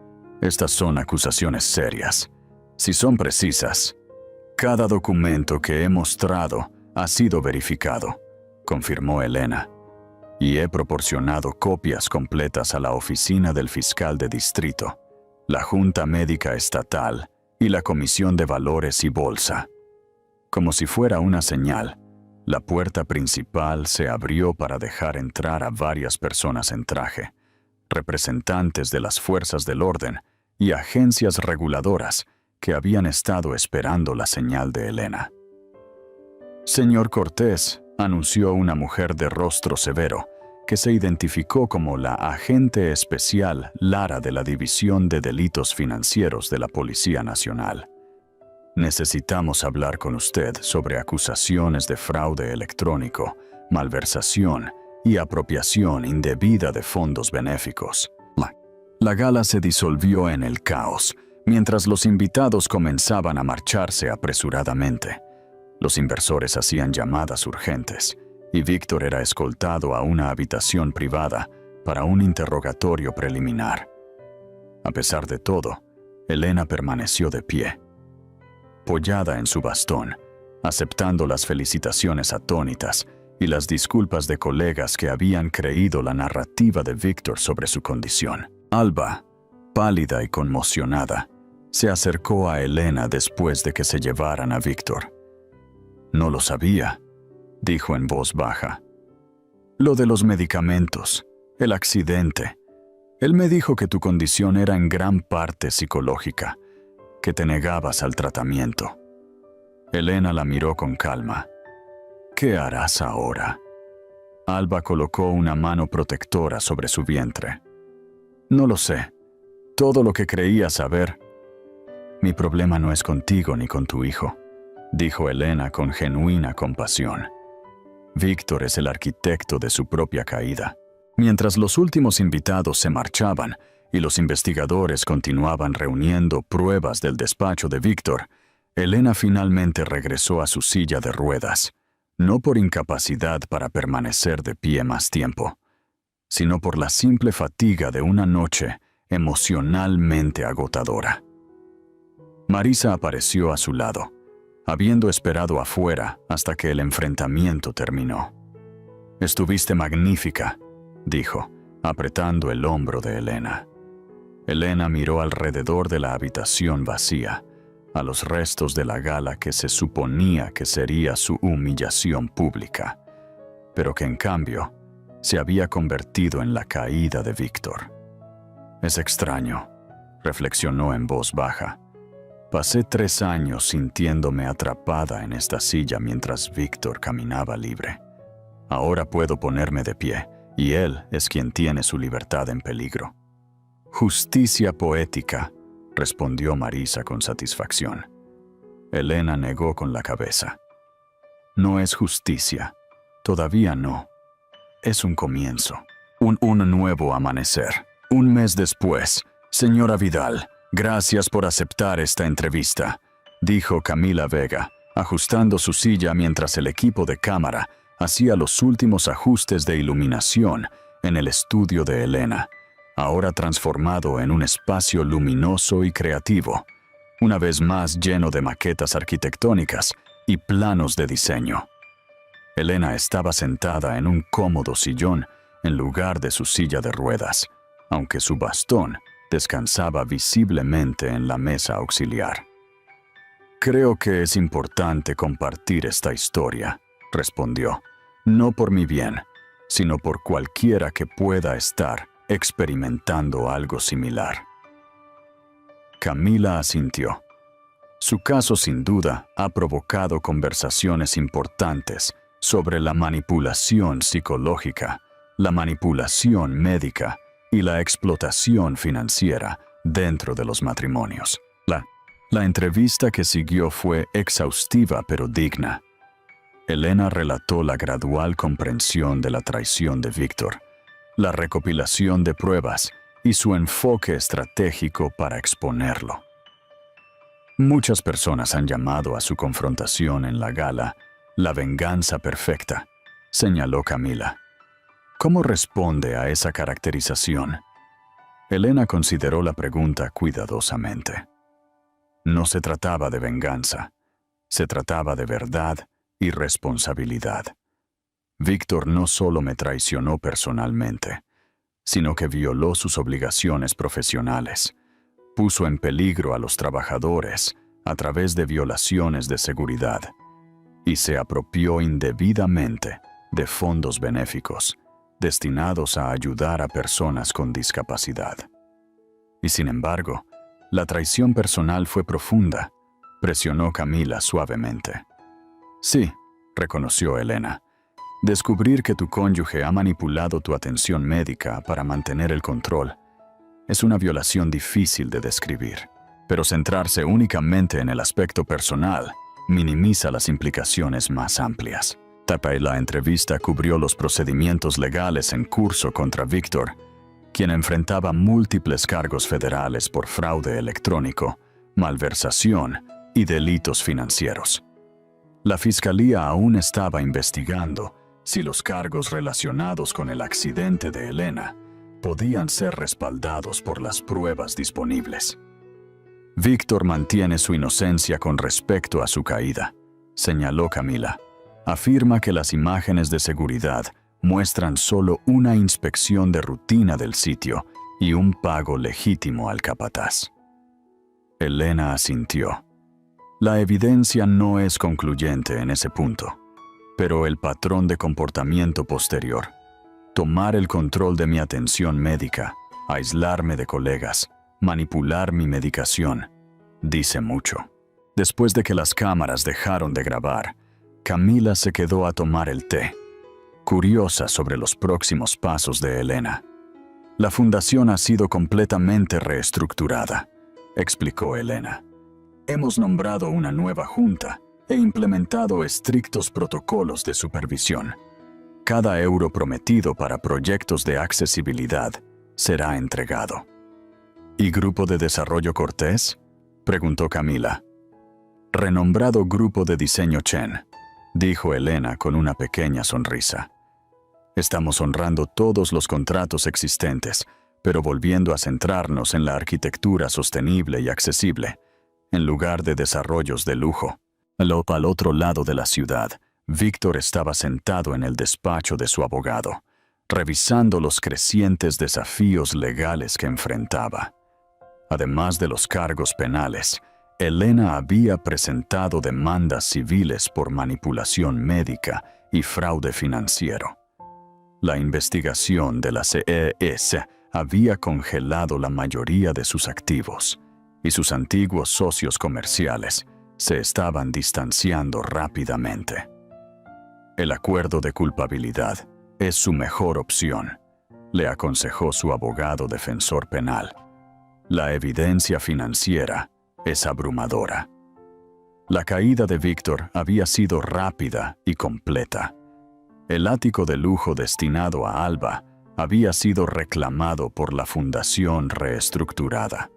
Speaker 1: estas son acusaciones serias. Si son precisas, cada documento que he mostrado ha sido verificado, confirmó Elena, y he proporcionado copias completas a la oficina del fiscal de distrito, la Junta Médica Estatal y la Comisión de Valores y Bolsa. Como si fuera una señal, la puerta principal se abrió para dejar entrar a varias personas en traje, representantes de las fuerzas del orden y agencias reguladoras que habían estado esperando la señal de Elena. Señor Cortés, anunció una mujer de rostro severo, que se identificó como la agente especial Lara de la División de Delitos Financieros de la Policía Nacional. Necesitamos hablar con usted sobre acusaciones de fraude electrónico, malversación y apropiación indebida de fondos benéficos. La gala se disolvió en el caos, mientras los invitados comenzaban a marcharse apresuradamente. Los inversores hacían llamadas urgentes, y Víctor era escoltado a una habitación privada para un interrogatorio preliminar. A pesar de todo, Elena permaneció de pie, apoyada en su bastón, aceptando las felicitaciones atónitas y las disculpas de colegas que habían creído la narrativa de Víctor sobre su condición. Alba, pálida y conmocionada, se acercó a Elena después de que se llevaran a Víctor. No lo sabía, dijo en voz baja. Lo de los medicamentos, el accidente. Él me dijo que tu condición era en gran parte psicológica, que te negabas al tratamiento. Elena la miró con calma. ¿Qué harás ahora? Alba colocó una mano protectora sobre su vientre. No lo sé. Todo lo que creía saber. Mi problema no es contigo ni con tu hijo. dijo Elena con genuina compasión. Víctor es el arquitecto de su propia caída. Mientras los últimos invitados se marchaban y los investigadores continuaban reuniendo pruebas del despacho de Víctor, Elena finalmente regresó a su silla de ruedas, no por incapacidad para permanecer de pie más tiempo, sino por la simple fatiga de una noche emocionalmente agotadora. Marisa apareció a su lado, habiendo esperado afuera hasta que el enfrentamiento terminó. «Estuviste magnífica», dijo, apretando el hombro de Elena. Elena miró alrededor de la habitación vacía, a los restos de la gala que se suponía que sería su humillación pública, pero que en cambio se había convertido en la caída de Víctor. «Es extraño», reflexionó en voz baja. «Pasé 3 años sintiéndome atrapada en esta silla mientras Víctor caminaba libre. Ahora puedo ponerme de pie, y él es quien tiene su libertad en peligro». «Justicia poética», respondió Marisa con satisfacción. Elena negó con la cabeza. «No es justicia. Todavía no. Es un comienzo. Un nuevo amanecer. Un mes después, señora Vidal, gracias por aceptar esta entrevista», dijo Camila Vega, ajustando su silla mientras el equipo de cámara hacía los últimos ajustes de iluminación en el estudio de Elena, ahora transformado en un espacio luminoso y creativo, una vez más lleno de maquetas arquitectónicas y planos de diseño. Elena estaba sentada en un cómodo sillón en lugar de su silla de ruedas, aunque su bastón descansaba visiblemente en la mesa auxiliar. «Creo que es importante compartir esta historia», respondió, «no por mi bien, sino por cualquiera que pueda estar experimentando algo similar». Camila asintió. Su caso sin duda ha provocado conversaciones importantes sobre la manipulación psicológica, la manipulación médica y la explotación financiera dentro de los matrimonios. La entrevista que siguió fue exhaustiva pero digna. Elena relató la gradual comprensión de la traición de Víctor, la recopilación de pruebas y su enfoque estratégico para exponerlo. Muchas personas han llamado a su confrontación en la gala la venganza perfecta, señaló Camila. ¿Cómo responde a esa caracterización? Elena consideró la pregunta cuidadosamente. No se trataba de venganza, se trataba de verdad y responsabilidad. Víctor no solo me traicionó personalmente, sino que violó sus obligaciones profesionales, puso en peligro a los trabajadores a través de violaciones de seguridad y se apropió indebidamente de fondos benéficos destinados a ayudar a personas con discapacidad. Y sin embargo, la traición personal fue profunda, presionó Camila suavemente. Sí, reconoció Elena. Descubrir que tu cónyuge ha manipulado tu atención médica para mantener el control es una violación difícil de describir, pero centrarse únicamente en el aspecto personal minimiza las implicaciones más amplias. La entrevista cubrió los procedimientos legales en curso contra Víctor, quien enfrentaba múltiples cargos federales por fraude electrónico, malversación y delitos financieros. La fiscalía aún estaba investigando si los cargos relacionados con el accidente de Elena podían ser respaldados por las pruebas disponibles. Víctor mantiene su inocencia con respecto a su caída, señaló Camila. Afirma que las imágenes de seguridad muestran solo una inspección de rutina del sitio y un pago legítimo al capataz. Elena asintió. La evidencia no es concluyente en ese punto, pero el patrón de comportamiento posterior, tomar el control de mi atención médica, aislarme de colegas, manipular mi medicación, dice mucho. Después de que las cámaras dejaron de grabar, Camila se quedó a tomar el té, curiosa sobre los próximos pasos de Elena. La fundación ha sido completamente reestructurada, explicó Elena. Hemos nombrado una nueva junta e implementado estrictos protocolos de supervisión. Cada euro prometido para proyectos de accesibilidad será entregado. ¿Y Grupo de Desarrollo Cortés?, preguntó Camila. Renombrado Grupo de Diseño Chen, dijo Elena con una pequeña sonrisa. Estamos honrando todos los contratos existentes, pero volviendo a centrarnos en la arquitectura sostenible y accesible, en lugar de desarrollos de lujo. Al otro lado de la ciudad, Víctor estaba sentado en el despacho de su abogado, revisando los crecientes desafíos legales que enfrentaba. Además de los cargos penales, Elena había presentado demandas civiles por manipulación médica y fraude financiero. La investigación de la CES había congelado la mayoría de sus activos, y sus antiguos socios comerciales se estaban distanciando rápidamente. El acuerdo de culpabilidad es su mejor opción, le aconsejó su abogado defensor penal. La evidencia financiera es abrumadora. La caída de Víctor había sido rápida y completa. El ático de lujo destinado a Alba había sido reclamado por la fundación reestructurada.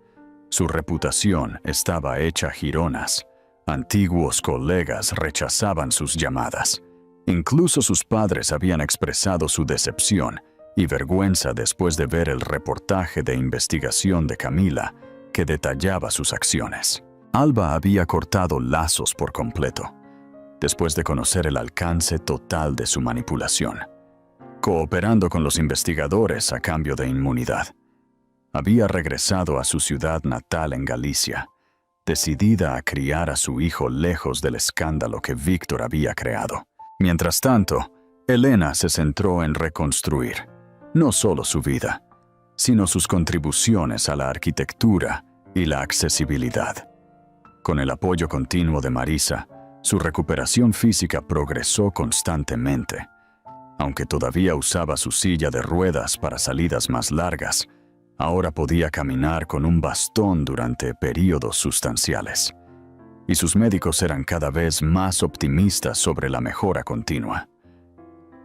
Speaker 1: Su reputación estaba hecha jironas. Antiguos colegas rechazaban sus llamadas. Incluso sus padres habían expresado su decepción y vergüenza después de ver el reportaje de investigación de Camila que detallaba sus acciones. Alba había cortado lazos por completo, después de conocer el alcance total de su manipulación, cooperando con los investigadores a cambio de inmunidad. Había regresado a su ciudad natal en Galicia, decidida a criar a su hijo lejos del escándalo que Víctor había creado. Mientras tanto, Elena se centró en reconstruir, no solo su vida, sino sus contribuciones a la arquitectura y la accesibilidad. Con el apoyo continuo de Marisa, su recuperación física progresó constantemente. Aunque todavía usaba su silla de ruedas para salidas más largas, ahora podía caminar con un bastón durante períodos sustanciales. Y sus médicos eran cada vez más optimistas sobre la mejora continua.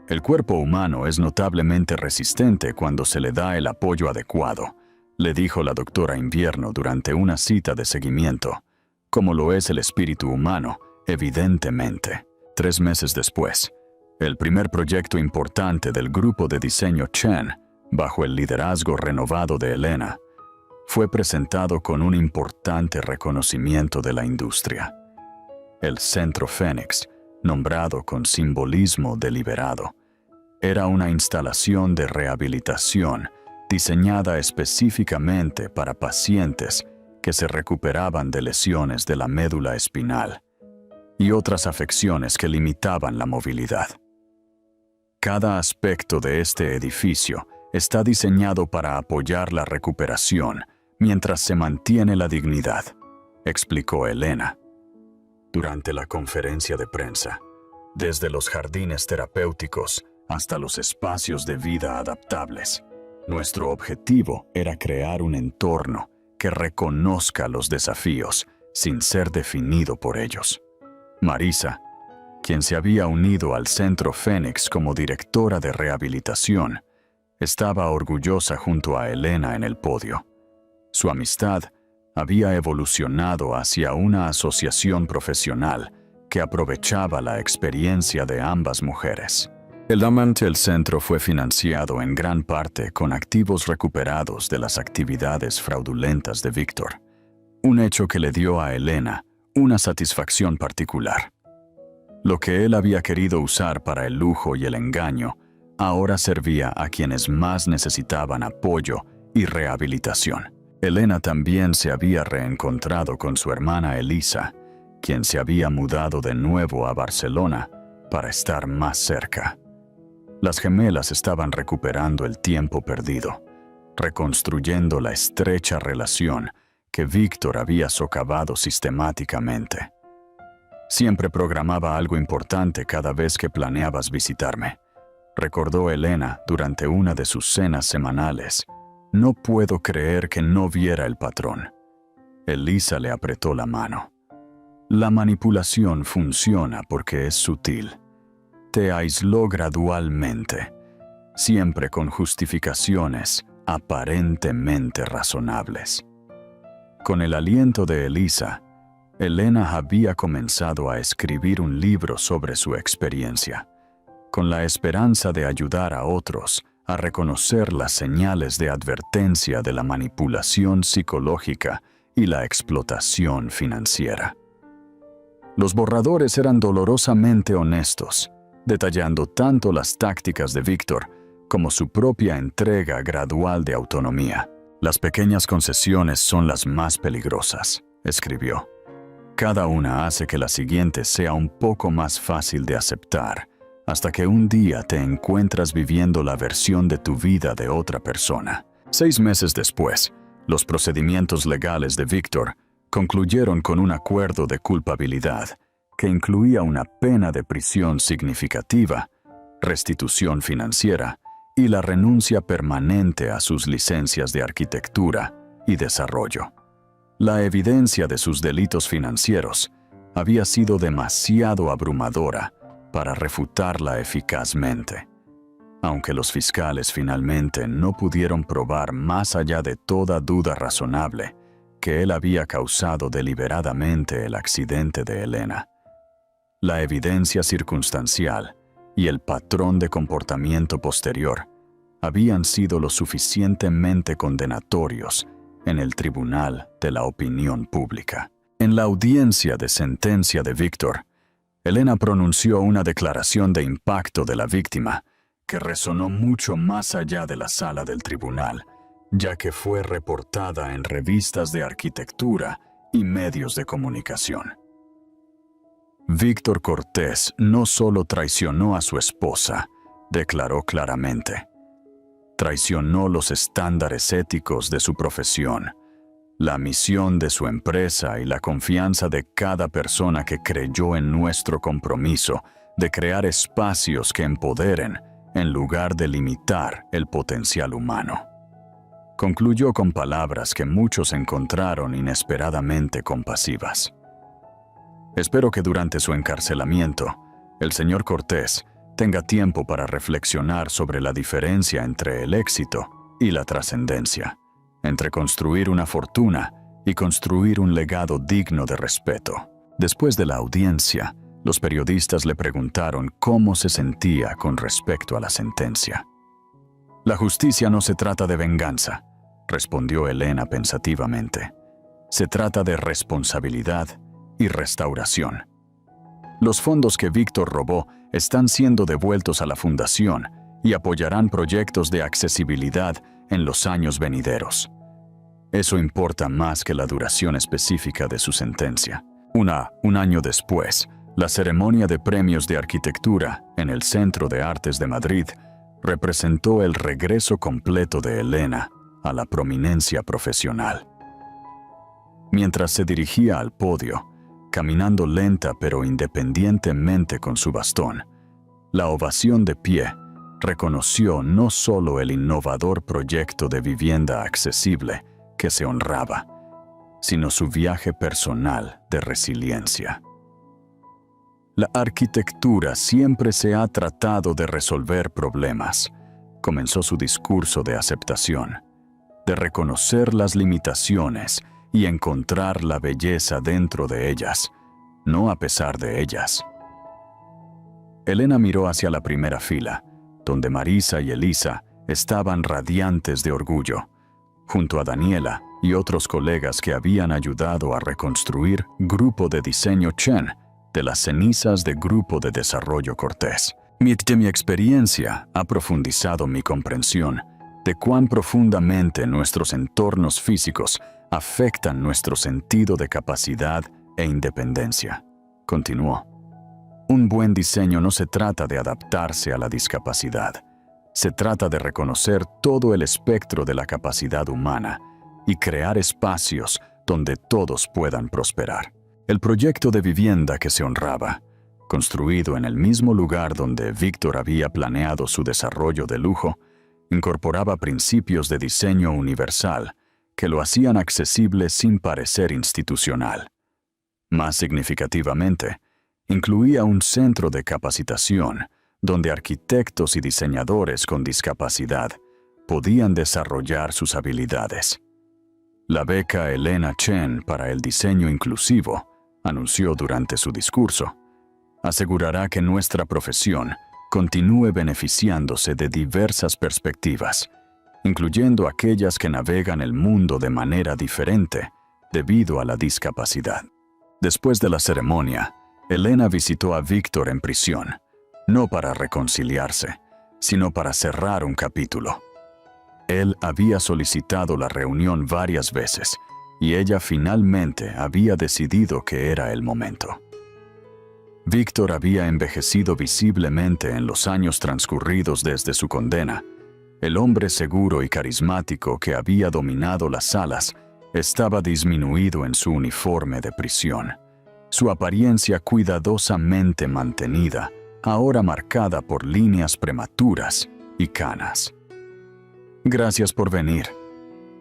Speaker 1: El cuerpo humano es notablemente resistente cuando se le da el apoyo adecuado, le dijo la doctora Invierno durante una cita de seguimiento, como lo es el espíritu humano, evidentemente. 3 meses después, el primer proyecto importante del grupo de diseño Chen, bajo el liderazgo renovado de Elena, fue presentado con un importante reconocimiento de la industria. El Centro Fénix, nombrado con simbolismo deliberado, era una instalación de rehabilitación diseñada específicamente para pacientes que se recuperaban de lesiones de la médula espinal y otras afecciones que limitaban la movilidad. Cada aspecto de este edificio está diseñado para apoyar la recuperación mientras se mantiene la dignidad, explicó Elena. Durante la conferencia de prensa, desde los jardines terapéuticos hasta los espacios de vida adaptables, nuestro objetivo era crear un entorno que reconozca los desafíos sin ser definido por ellos. Marisa, quien se había unido al Centro Fénix como directora de rehabilitación, estaba orgullosa junto a Elena en el podio. Su amistad había evolucionado hacia una asociación profesional que aprovechaba la experiencia de ambas mujeres. El centro fue financiado en gran parte con activos recuperados de las actividades fraudulentas de Víctor, un hecho que le dio a Elena una satisfacción particular. Lo que él había querido usar para el lujo y el engaño ahora servía a quienes más necesitaban apoyo y rehabilitación. Elena también se había reencontrado con su hermana Elisa, quien se había mudado de nuevo a Barcelona para estar más cerca. Las gemelas estaban recuperando el tiempo perdido, reconstruyendo la estrecha relación que Víctor había socavado sistemáticamente. Siempre programaba algo importante cada vez que planeabas visitarme, recordó Elena durante una de sus cenas semanales. No puedo creer que no viera el patrón. Elisa le apretó la mano. La manipulación funciona porque es sutil. Te aisló gradualmente, siempre con justificaciones aparentemente razonables. Con el aliento de Elisa, Elena había comenzado a escribir un libro sobre su experiencia, con la esperanza de ayudar a otros a reconocer las señales de advertencia de la manipulación psicológica y la explotación financiera. Los borradores eran dolorosamente honestos, detallando tanto las tácticas de Víctor como su propia entrega gradual de autonomía. Las pequeñas concesiones son las más peligrosas, escribió. Cada una hace que la siguiente sea un poco más fácil de aceptar, hasta que un día te encuentras viviendo la versión de tu vida de otra persona. 6 meses después, los procedimientos legales de Víctor concluyeron con un acuerdo de culpabilidad que incluía una pena de prisión significativa, restitución financiera y la renuncia permanente a sus licencias de arquitectura y desarrollo. La evidencia de sus delitos financieros había sido demasiado abrumadora para refutarla eficazmente. Aunque los fiscales finalmente no pudieron probar más allá de toda duda razonable que él había causado deliberadamente el accidente de Elena, la evidencia circunstancial y el patrón de comportamiento posterior habían sido lo suficientemente condenatorios en el tribunal de la opinión pública. En la audiencia de sentencia de Víctor, Elena pronunció una declaración de impacto de la víctima que resonó mucho más allá de la sala del tribunal, ya que fue reportada en revistas de arquitectura y medios de comunicación. Víctor Cortés no solo traicionó a su esposa, declaró claramente. Traicionó los estándares éticos de su profesión, la misión de su empresa y la confianza de cada persona que creyó en nuestro compromiso de crear espacios que empoderen en lugar de limitar el potencial humano. Concluyó con palabras que muchos encontraron inesperadamente compasivas. Espero que durante su encarcelamiento, el señor Cortés tenga tiempo para reflexionar sobre la diferencia entre el éxito y la trascendencia, entre construir una fortuna y construir un legado digno de respeto. Después de la audiencia, los periodistas le preguntaron cómo se sentía con respecto a la sentencia. La justicia no se trata de venganza, respondió Elena pensativamente. Se trata de responsabilidad y restauración. Los fondos que Víctor robó están siendo devueltos a la fundación y apoyarán proyectos de accesibilidad en los años venideros. Eso importa más que la duración específica de su sentencia. Un año después, la ceremonia de premios de arquitectura en el Centro de Artes de Madrid representó el regreso completo de Elena a la prominencia profesional. Mientras se dirigía al podio, caminando lenta pero independientemente con su bastón, la ovación de pie reconoció no solo el innovador proyecto de vivienda accesible que se honraba, sino su viaje personal de resiliencia. La arquitectura siempre se ha tratado de resolver problemas, comenzó su discurso de aceptación, de reconocer las limitaciones y encontrar la belleza dentro de ellas, no a pesar de ellas. Elena miró hacia la primera fila, donde Marisa y Elisa estaban radiantes de orgullo, junto a Daniela y otros colegas que habían ayudado a reconstruir Grupo de Diseño Chen de las cenizas de Grupo de Desarrollo Cortés. De mi experiencia ha profundizado mi comprensión de cuán profundamente nuestros entornos físicos afectan nuestro sentido de capacidad e independencia. Continuó. Un buen diseño no se trata de adaptarse a la discapacidad. Se trata de reconocer todo el espectro de la capacidad humana y crear espacios donde todos puedan prosperar. El proyecto de vivienda que se honraba, construido en el mismo lugar donde Víctor había planeado su desarrollo de lujo, incorporaba principios de diseño universal que lo hacían accesible sin parecer institucional. Más significativamente, incluía un centro de capacitación donde arquitectos y diseñadores con discapacidad podían desarrollar sus habilidades. La beca Elena Chen para el diseño inclusivo, anunció durante su discurso, asegurará que nuestra profesión continúe beneficiándose de diversas perspectivas, incluyendo aquellas que navegan el mundo de manera diferente debido a la discapacidad. Después de la ceremonia, Elena visitó a Víctor en prisión, no para reconciliarse, sino para cerrar un capítulo. Él había solicitado la reunión varias veces, y ella finalmente había decidido que era el momento. Víctor había envejecido visiblemente en los años transcurridos desde su condena. El hombre seguro y carismático que había dominado las salas estaba disminuido en su uniforme de prisión, su apariencia cuidadosamente mantenida, ahora marcada por líneas prematuras y canas. «Gracias por venir»,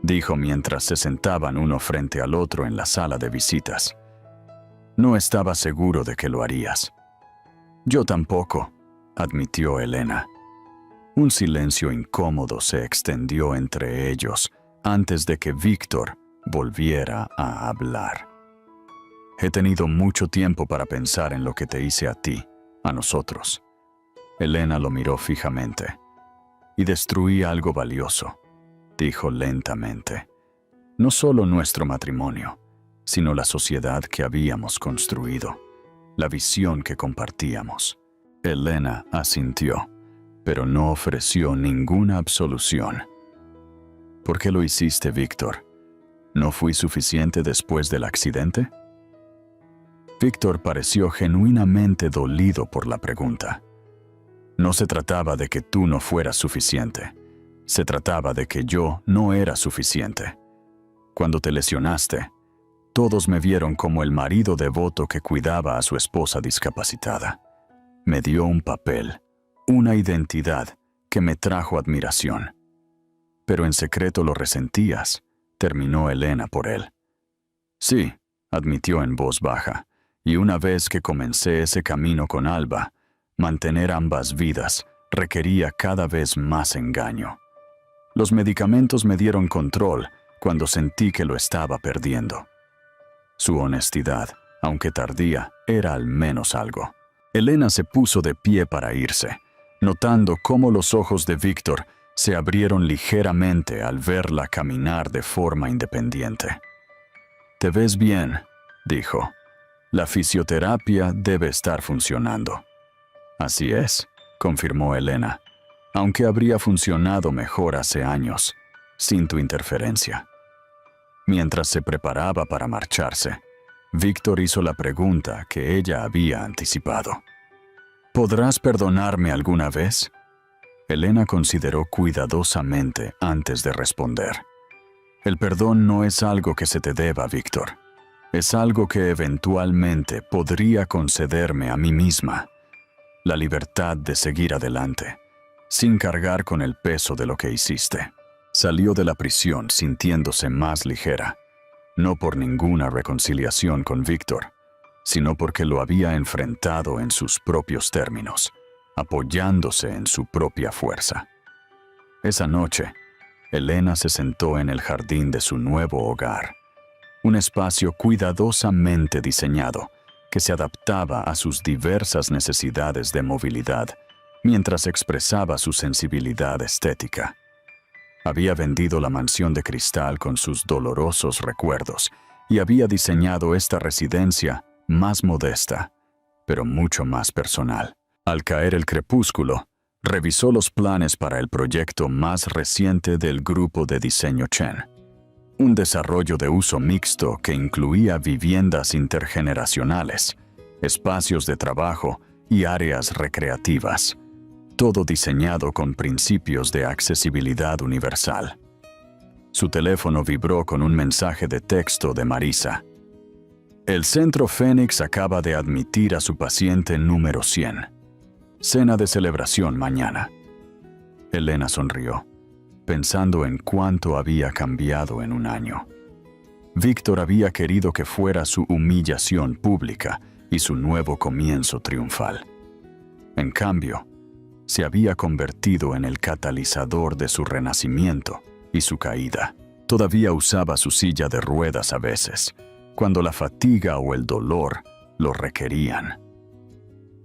Speaker 1: dijo mientras se sentaban uno frente al otro en la sala de visitas. «No estaba seguro de que lo harías». «Yo tampoco», admitió Elena. Un silencio incómodo se extendió entre ellos antes de que Víctor volviera a hablar. «He tenido mucho tiempo para pensar en lo que te hice a ti, a nosotros». Elena lo miró fijamente. «Y destruí algo valioso», dijo lentamente. «No solo nuestro matrimonio, sino la sociedad que habíamos construido, la visión que compartíamos». Elena asintió, pero no ofreció ninguna absolución. «¿Por qué lo hiciste, Víctor? ¿No fui suficiente después del accidente?» Víctor pareció genuinamente dolido por la pregunta. «No se trataba de que tú no fueras suficiente. Se trataba de que yo no era suficiente. Cuando te lesionaste, todos me vieron como el marido devoto que cuidaba a su esposa discapacitada. Me dio un papel, una identidad que me trajo admiración. Pero en secreto lo resentías», terminó Elena por él. «Sí», admitió en voz baja, «y una vez que comencé ese camino con Alba, mantener ambas vidas requería cada vez más engaño. Los medicamentos me dieron control cuando sentí que lo estaba perdiendo». Su honestidad, aunque tardía, era al menos algo. Elena se puso de pie para irse, notando cómo los ojos de Víctor se abrieron ligeramente al verla caminar de forma independiente. «Te ves bien», dijo. «La fisioterapia debe estar funcionando». «Así es», confirmó Elena, «aunque habría funcionado mejor hace años, sin tu interferencia». Mientras se preparaba para marcharse, Víctor hizo la pregunta que ella había anticipado. «¿Podrás perdonarme alguna vez?». Elena consideró cuidadosamente antes de responder. «El perdón no es algo que se te deba, Víctor. Es algo que eventualmente podría concederme a mí misma. La libertad de seguir adelante, sin cargar con el peso de lo que hiciste». Salió de la prisión sintiéndose más ligera, no por ninguna reconciliación con Víctor, sino porque lo había enfrentado en sus propios términos, apoyándose en su propia fuerza. Esa noche, Elena se sentó en el jardín de su nuevo hogar, un espacio cuidadosamente diseñado que se adaptaba a sus diversas necesidades de movilidad mientras expresaba su sensibilidad estética. Había vendido la mansión de cristal con sus dolorosos recuerdos y había diseñado esta residencia más modesta, pero mucho más personal. Al caer el crepúsculo, revisó los planes para el proyecto más reciente del grupo de diseño Chen. Un desarrollo de uso mixto que incluía viviendas intergeneracionales, espacios de trabajo y áreas recreativas. Todo diseñado con principios de accesibilidad universal. Su teléfono vibró con un mensaje de texto de Marisa. «El Centro Fénix acaba de admitir a su paciente número 100. Cena de celebración mañana». Elena sonrió, pensando en cuánto había cambiado en un año. Víctor había querido que fuera su humillación pública y su nuevo comienzo triunfal. En cambio, se había convertido en el catalizador de su renacimiento y su caída. Todavía usaba su silla de ruedas a veces, cuando la fatiga o el dolor lo requerían.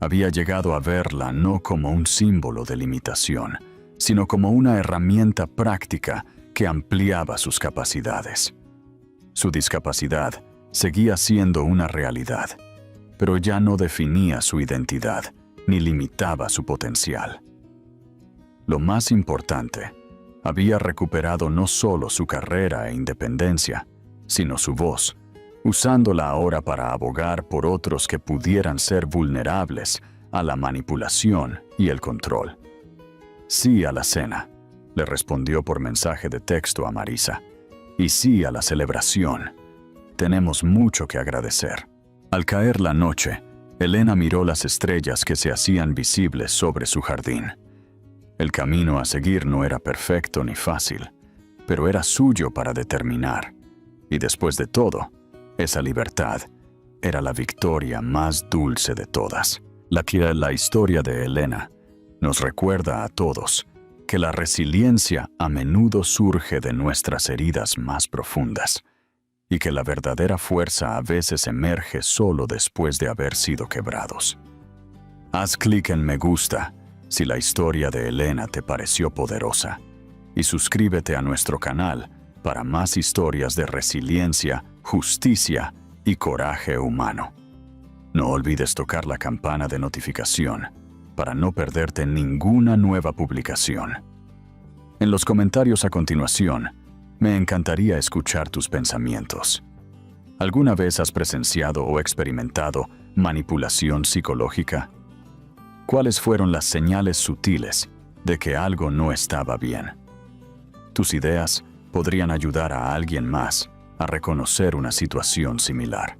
Speaker 1: Había llegado a verla no como un símbolo de limitación, sino como una herramienta práctica que ampliaba sus capacidades. Su discapacidad seguía siendo una realidad, pero ya no definía su identidad ni limitaba su potencial. Lo más importante, había recuperado no solo su carrera e independencia, sino su voz, usándola ahora para abogar por otros que pudieran ser vulnerables a la manipulación y el control. Sí a la cena, le respondió por mensaje de texto a Marisa, y sí a la celebración. Tenemos mucho que agradecer. Al caer la noche, Elena miró las estrellas que se hacían visibles sobre su jardín. El camino a seguir no era perfecto ni fácil, pero era suyo para determinar. Y después de todo, esa libertad era la victoria más dulce de todas. La historia de Elena nos recuerda a todos que la resiliencia a menudo surge de nuestras heridas más profundas y que la verdadera fuerza a veces emerge solo después de haber sido quebrados. Haz clic en me gusta si la historia de Elena te pareció poderosa y suscríbete a nuestro canal para más historias de resiliencia, justicia y coraje humano. No olvides tocar la campana de notificación para no perderte ninguna nueva publicación. En los comentarios a continuación, me encantaría escuchar tus pensamientos. ¿Alguna vez has presenciado o experimentado manipulación psicológica? ¿Cuáles fueron las señales sutiles de que algo no estaba bien? Tus ideas podrían ayudar a alguien más a reconocer una situación similar.